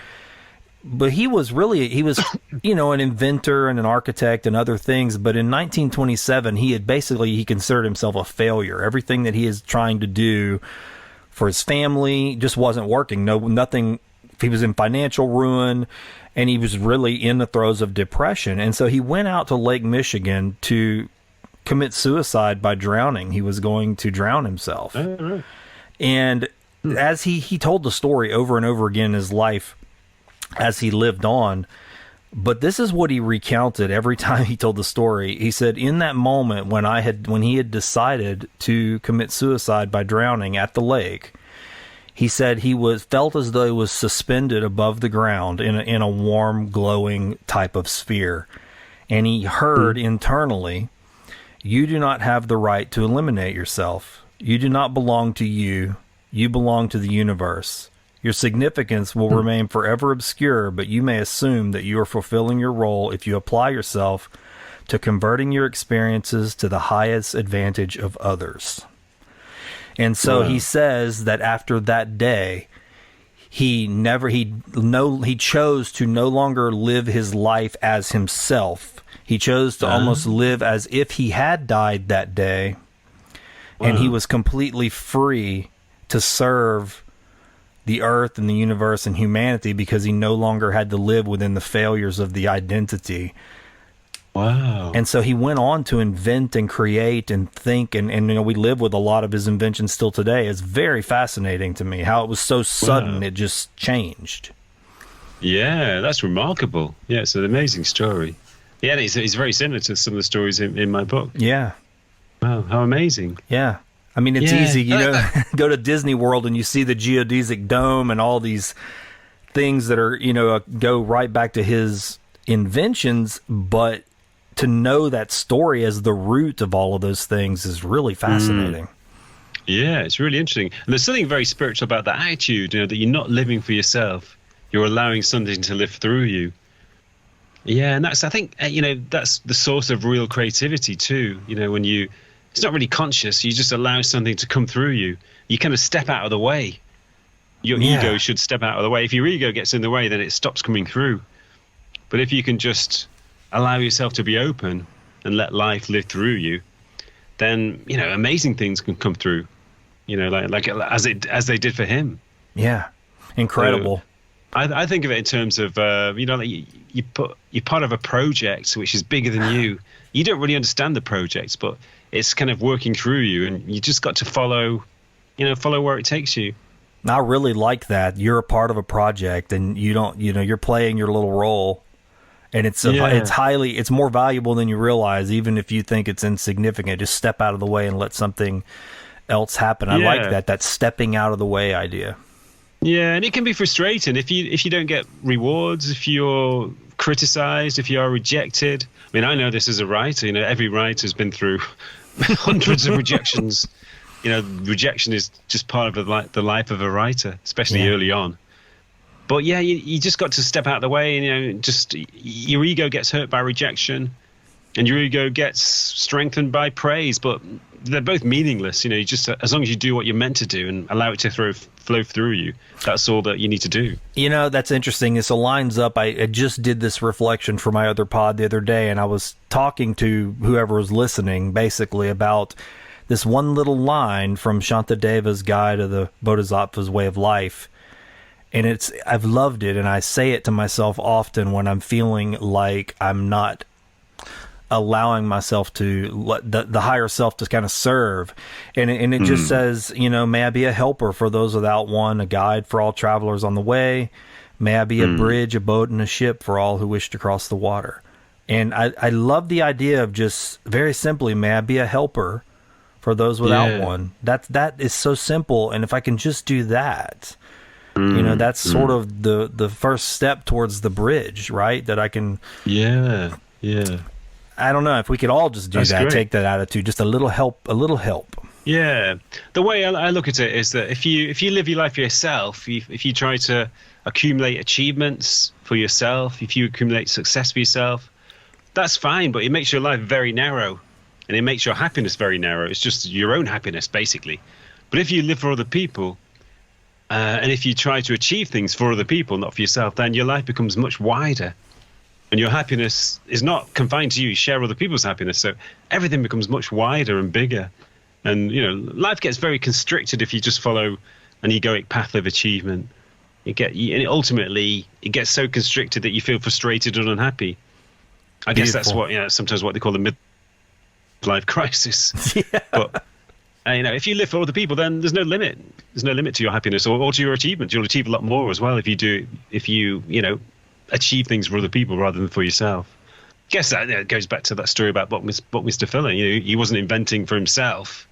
But he was an inventor and an architect and other things. But in 1927, he considered himself a failure. Everything that he is trying to do for his family just wasn't working. Nothing. He was in financial ruin, and he was really in the throes of depression. And so he went out to Lake Michigan to commit suicide by drowning. He was going to drown himself. And as he told the story over and over again in his life, as he lived on. But this is what he recounted every time he told the story. He said, in that moment when he had decided to commit suicide by drowning at the lake, he said he felt as though he was suspended above the ground in a warm, glowing type of sphere. And he heard internally, "You do not have the right to eliminate yourself. You do not belong to you. You belong to the universe. Your significance will remain forever obscure, but you may assume that you are fulfilling your role if you apply yourself to converting your experiences to the highest advantage of others." And so he says that after that day, he chose to no longer live his life as himself. He chose to almost live as if he had died that day, and he was completely free to serve the earth and the universe and humanity because he no longer had to live within the failures of the identity. Wow. And so he went on to invent and create and think, and we live with a lot of his inventions still today. It's very fascinating to me how it was so sudden. It just changed. Yeah, that's remarkable. Yeah, it's an amazing story. Yeah, it's very similar to some of the stories in my book. Yeah. Wow, how amazing. Yeah. It's easy, go to Disney World and you see the geodesic dome and all these things that are, go right back to his inventions, but to know that story as the root of all of those things is really fascinating. Yeah, it's really interesting. And there's something very spiritual about that attitude, that you're not living for yourself. You're allowing something to live through you. Yeah, and that's, I think, that's the source of real creativity too. When it's not really conscious, you just allow something to come through you. You kind of step out of the way. Your ego should step out of the way. If your ego gets in the way, then it stops coming through. But if you can just allow yourself to be open and let life live through you, then, amazing things can come through, like as they did for him. Yeah. Incredible. So, I think of it in terms of, you're part of a project which is bigger than you. You don't really understand the project, but it's kind of working through you, and you just got to follow where it takes you. I really like that. You're a part of a project, and you don't, you're playing your little role, and it's more valuable than you realize, even if you think it's insignificant. Just step out of the way and let something else happen. I like that stepping out of the way idea. Yeah, and it can be frustrating if you don't get rewards, if you're criticized, if you are rejected. I mean, I know this as a writer. Every writer's been through hundreds of rejections. Rejection is just part of the life of a writer, especially early on. But yeah, you just got to step out of the way, and just your ego gets hurt by rejection, and your ego gets strengthened by praise. But they're both meaningless. You just, as long as you do what you're meant to do and allow it to flow through you, that's all that you need to do. That's interesting. This aligns up. I just did this reflection for my other pod the other day, and I was talking to whoever was listening basically about this one little line from Shantideva's Guide to the Bodhisattva's Way of Life. And I've loved it, and I say it to myself often when I'm feeling like I'm not allowing myself to let the higher self to kind of serve. And it just says, may I be a helper for those without one, a guide for all travelers on the way. May I be a bridge, a boat, and a ship for all who wish to cross the water. And I love the idea of just very simply, may I be a helper for those without one. That is so simple. And if I can just do that, that's sort of the first step towards the bridge, right? That I can. Yeah. I don't know if we could all just do that. Great. Take that attitude, just a little help. Yeah. The way I look at it is that if you live your life for yourself, if you try to accumulate achievements for yourself, if you accumulate success for yourself, that's fine, but it makes your life very narrow, and it makes your happiness very narrow. It's just your own happiness, basically. But if you live for other people, and if you try to achieve things for other people, not for yourself, then your life becomes much wider. And your happiness is not confined to you. You share other people's happiness. So everything becomes much wider and bigger. And, life gets very constricted if you just follow an egoic path of achievement. And ultimately, it gets so constricted that you feel frustrated and unhappy. I guess that's what, sometimes what they call the midlife crisis. Yeah. But, if you live for other people, then there's no limit. There's no limit to your happiness or to your achievements. You'll achieve a lot more as well if you achieve things for other people rather than for yourself. I guess that goes back to that story about Buckminster Fuller. He wasn't inventing for himself.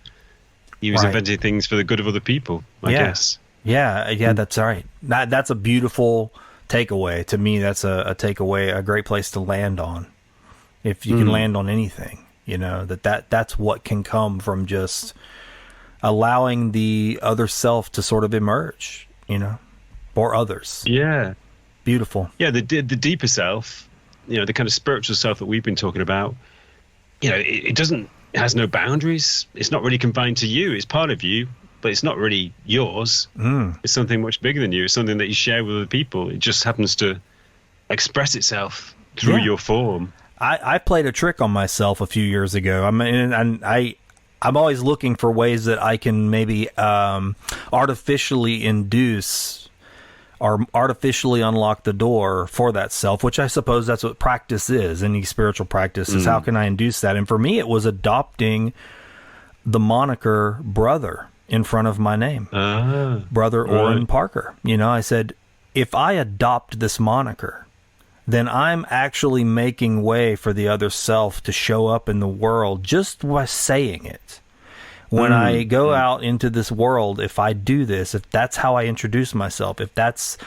He was inventing things for the good of other people, I guess. Yeah, that's right. That's a beautiful takeaway. To me, that's a takeaway, a great place to land on. If you can land on anything, that's what can come from just allowing the other self to sort of emerge, for others. Yeah. Beautiful. Yeah, the deeper self, the kind of spiritual self that we've been talking about, it has no boundaries. It's not really confined to you. It's part of you, but it's not really yours. It's something much bigger than you. It's something that you share with other people. It just happens to express itself through your form. I played a trick on myself a few years ago. I'm always looking for ways that I can maybe artificially induce or artificially unlock the door for that self, which I suppose that's what practice is. Any spiritual practice is how can I induce that? And for me, it was adopting the moniker brother in front of my name. Brother Oran Parker. I said, if I adopt this moniker, then I'm actually making way for the other self to show up in the world just by saying it. When I go out into this world, if I do this, if that's how I introduce myself, if that's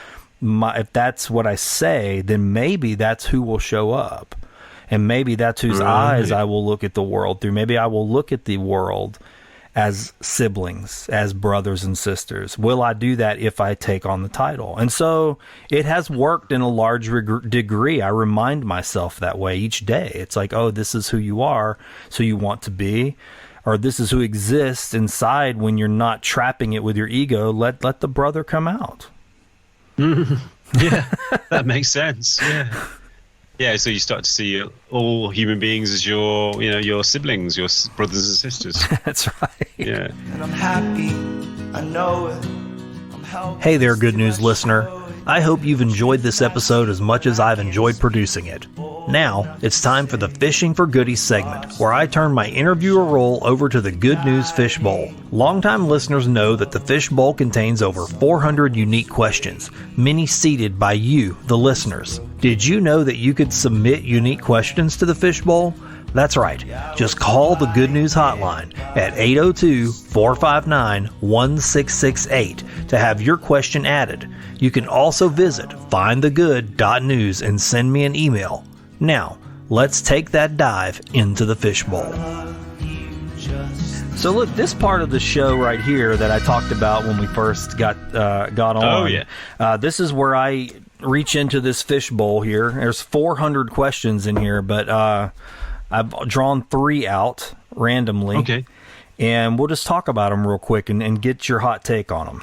what I say, then maybe that's who will show up. And maybe that's whose Right. eyes I will look at the world through. Maybe I will look at the world as siblings, as brothers and sisters. Will I do that if I take on the title? And so it has worked in a large degree. I remind myself that way each day. It's like, oh, this is who you are, so you want to be. Or this is who exists inside when you're not trapping it with your ego. Let the brother come out. Yeah, that makes sense. Yeah. Yeah, so you start to see all human beings as your siblings, your brothers and sisters. That's right. Yeah. And I'm happy, I know it. I'm helpless. Hey there, Good News listener. I hope you've enjoyed this episode as much as I've enjoyed producing it. Now, it's time for the Fishing for Goodies segment, where I turn my interviewer role over to the Good News Fish Bowl. Longtime listeners know that the Fish Bowl contains over 400 unique questions, many seeded by you, the listeners. Did you know that you could submit unique questions to the Fish Bowl? That's right. Just call the Good News hotline at 802-459-1668 to have your question added. You can also visit findthegood.news and send me an email. Now, let's take that dive into the fishbowl. So look, this part of the show right here that I talked about when we first got on. Oh, yeah. This is where I reach into this fishbowl here. There's 400 questions in here, but I've drawn 3 out randomly. Okay. And we'll just talk about them real quick and get your hot take on them.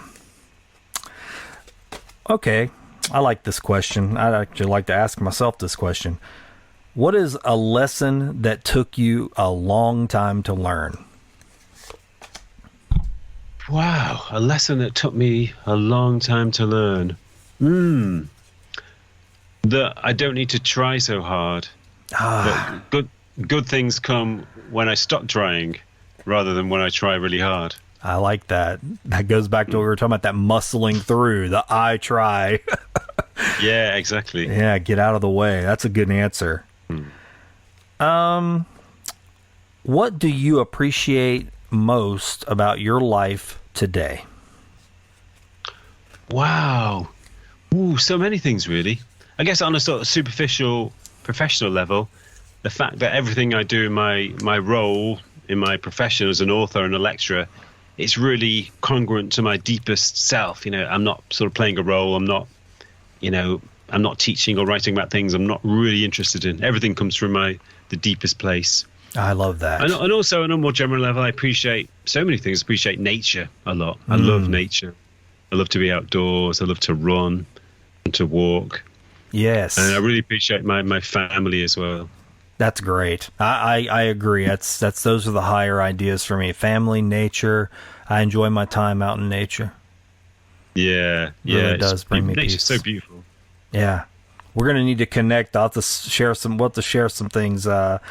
Okay, I like this question. I'd actually like to ask myself this question. What is a lesson that took you a long time to learn? Wow, a lesson that took me a long time to learn. That I don't need to try so hard. That good things come when I stop trying, rather than when I try really hard. I like that. That goes back to what we were talking about, that muscling through, the I try. Yeah, exactly. Yeah, get out of the way. That's a good answer. What do you appreciate most about your life today? Wow. Ooh, so many things, really. I guess on a sort of superficial professional level, the fact that everything I do in my role, in my profession as an author and a lecturer, it's really congruent to my deepest self. I'm not sort of playing a role. I'm not teaching or writing about things I'm not really interested in. Everything comes from the deepest place. I love that. And also on a more general level, I appreciate so many things. I appreciate nature a lot. I love nature. I love to be outdoors. I love to run and to walk. Yes. And I really appreciate my family as well. That's great. I agree. Those are the higher ideas for me. Family, nature. I enjoy my time out in nature. Yeah. Really does bring me nature's peace. so beautiful. Yeah. We're going to need to connect. I'll have to share some things, our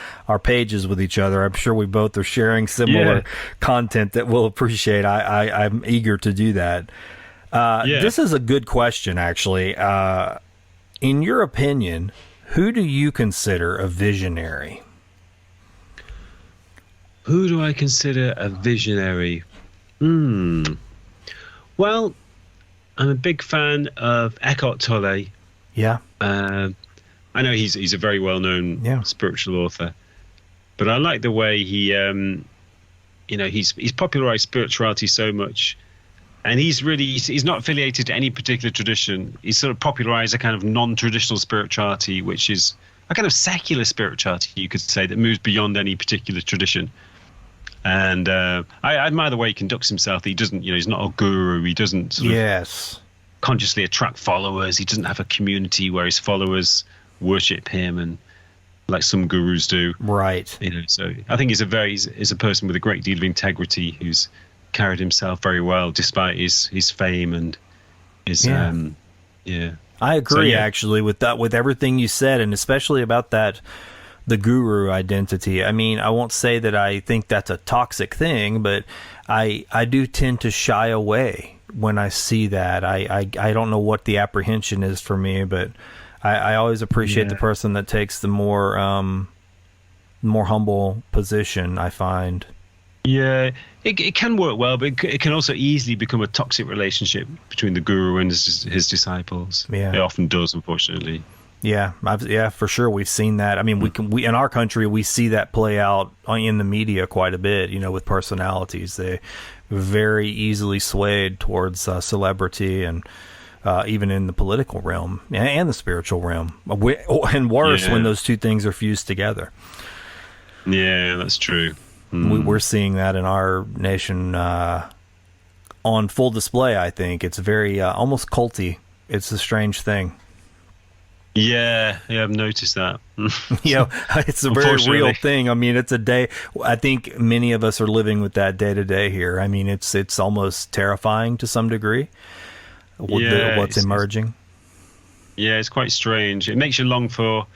pages with each other. I'm sure we both are sharing similar content that we'll appreciate. I'm eager to do that. This is a good question, actually. In your opinion, who do you consider a visionary? Who do I consider a visionary? Well, I'm a big fan of Eckhart Tolle. Yeah. I know he's a very well-known spiritual author, but I like the way he, he's popularized spirituality so much, and he's not affiliated to any particular tradition. He's sort of popularized a kind of non-traditional spirituality, which is a kind of secular spirituality, you could say, that moves beyond any particular tradition. And I admire the way he conducts himself. He doesn't, he's not a guru. He doesn't sort of consciously attract followers. He doesn't have a community where his followers worship him, and like some gurus do. Right. So I think he's a person with a great deal of integrity who's carried himself very well despite his fame and his I agree actually with that, with everything you said, and especially about that, the guru identity. I mean, I won't say that I think that's a toxic thing, but I do tend to shy away when I see that. I don't know what the apprehension is for me, but I always appreciate the person that takes the more humble position, I find. Yeah, it can work well, but it can also easily become a toxic relationship between the guru and his disciples. Yeah. It often does, unfortunately. Yeah, for sure. We've seen that. I mean, we in our country, we see that play out in the media quite a bit, with personalities. They very easily swayed towards celebrity, and even in the political realm and the spiritual realm. And worse, when those two things are fused together. Yeah, that's true. We're seeing that in our nation on full display, I think. It's very almost culty. It's a strange thing. Yeah, I've noticed that. It's a very real thing. I mean, it's a day. I think many of us are living with that day to day here. I mean, it's almost terrifying to some degree. What's emerging. Yeah, it's quite strange. It makes you long for,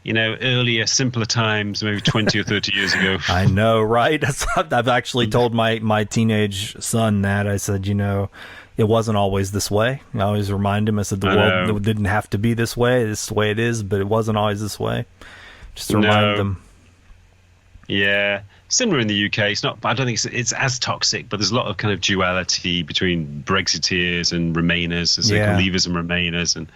earlier, simpler times, maybe 20 or 30 years ago. I know, right? I've actually told my teenage son that. I said, it wasn't always this way. I always remind him, I said, the world didn't have to be this way. This is the way it is, but it wasn't always this way. Just to remind them. Yeah. Similar in the UK. It's not. I don't think it's as toxic, but there's a lot of kind of duality between Brexiteers and Remainers, as they call Leavers and Remainers, and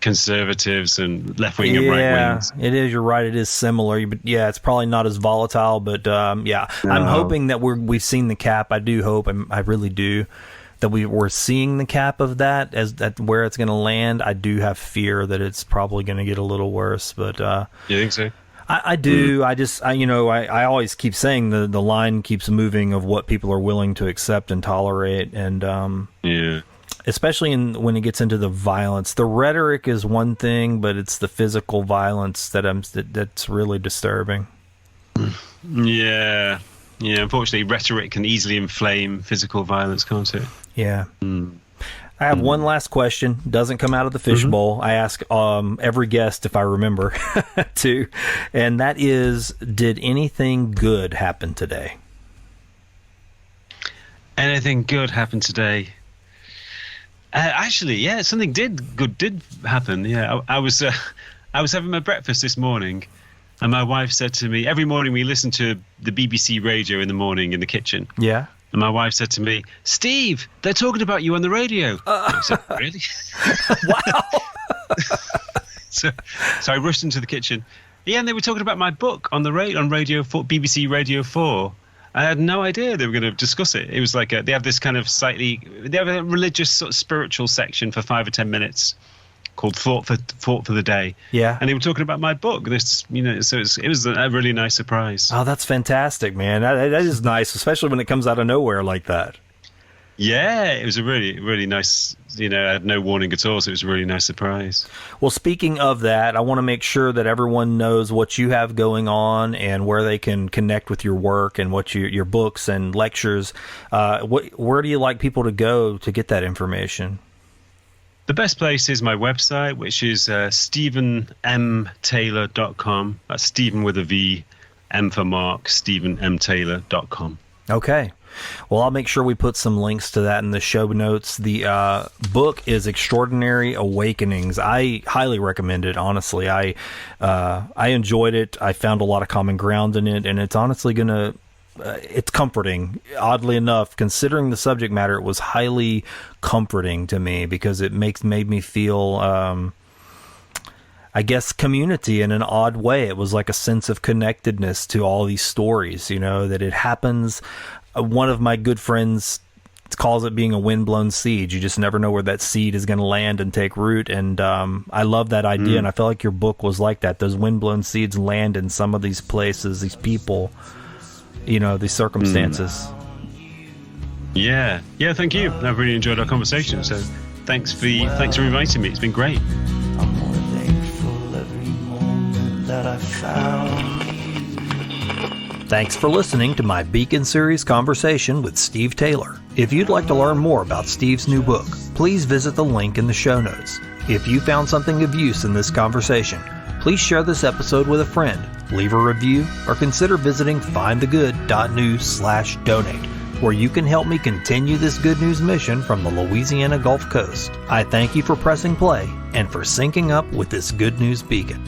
Conservatives and left wing and right wings. It is. You're right. It is similar, but it's probably not as volatile. But I'm hoping that we've seen the cap. I do hope, and I really do, that we're seeing the cap of that where it's going to land. I do have fear that it's probably going to get a little worse. But you think so? I do. I always keep saying the line keeps moving of what people are willing to accept and tolerate, and especially when it gets into the violence. The rhetoric is one thing, but it's the physical violence that's really disturbing. Yeah. Unfortunately, rhetoric can easily inflame physical violence, can't it? Yeah. I have one last question. Doesn't come out of the fishbowl. I ask every guest if I remember to, and that is, did anything good happen today? Anything good happen today? Actually, something good did happen. Yeah, I was having my breakfast this morning, and my wife said to me, every morning we listen to the BBC radio in the morning in the kitchen. Yeah. And my wife said to me, "Steve, they're talking about you on the radio." I said, "Really?" Wow. So I rushed into the kitchen. Yeah, and they were talking about my book on Radio 4, BBC Radio 4. I had no idea they were going to discuss it. It was like they have this kind of they have a religious sort of spiritual section for 5 or 10 minutes called Thought for the Day. Yeah. And they were talking about my book. So it was a really nice surprise. Oh, that's fantastic, man. That is nice, especially when it comes out of nowhere like that. Yeah, it was a really, really nice, I had no warning at all, so it was a really nice surprise. Well, speaking of that, I want to make sure that everyone knows what you have going on and where they can connect with your work and what your books and lectures. Where do you like people to go to get that information? The best place is my website, which is StephenMTaylor.com. That's Stephen with a V, M for Mark, StephenMTaylor.com. Okay. Well, I'll make sure we put some links to that in the show notes. The book is Extraordinary Awakenings. I highly recommend it, honestly. I enjoyed it. I found a lot of common ground in it, and it's honestly going to... it's comforting, oddly enough. Considering the subject matter, it was highly comforting to me because it made me feel, I guess, community in an odd way. It was like a sense of connectedness to all these stories, that it happens. One of my good friends calls it being a windblown seed. You just never know where that seed is going to land and take root. And I love that idea, and I felt like your book was like that. Those windblown seeds land in some of these places, these people, these circumstances. Yeah, thank you. I've really enjoyed our conversation. So thanks for inviting me. It's been great. I'm more thankful every moment that I found. Thanks for listening to my Beacon Series conversation with Steve Taylor. If you'd like to learn more about Steve's new book, please visit the link in the show notes. If you found something of use in this conversation, please share this episode with a friend, leave a review, or consider visiting findthegood.news/donate, where you can help me continue this good news mission from the Louisiana Gulf Coast. I thank you for pressing play and for syncing up with this good news beacon.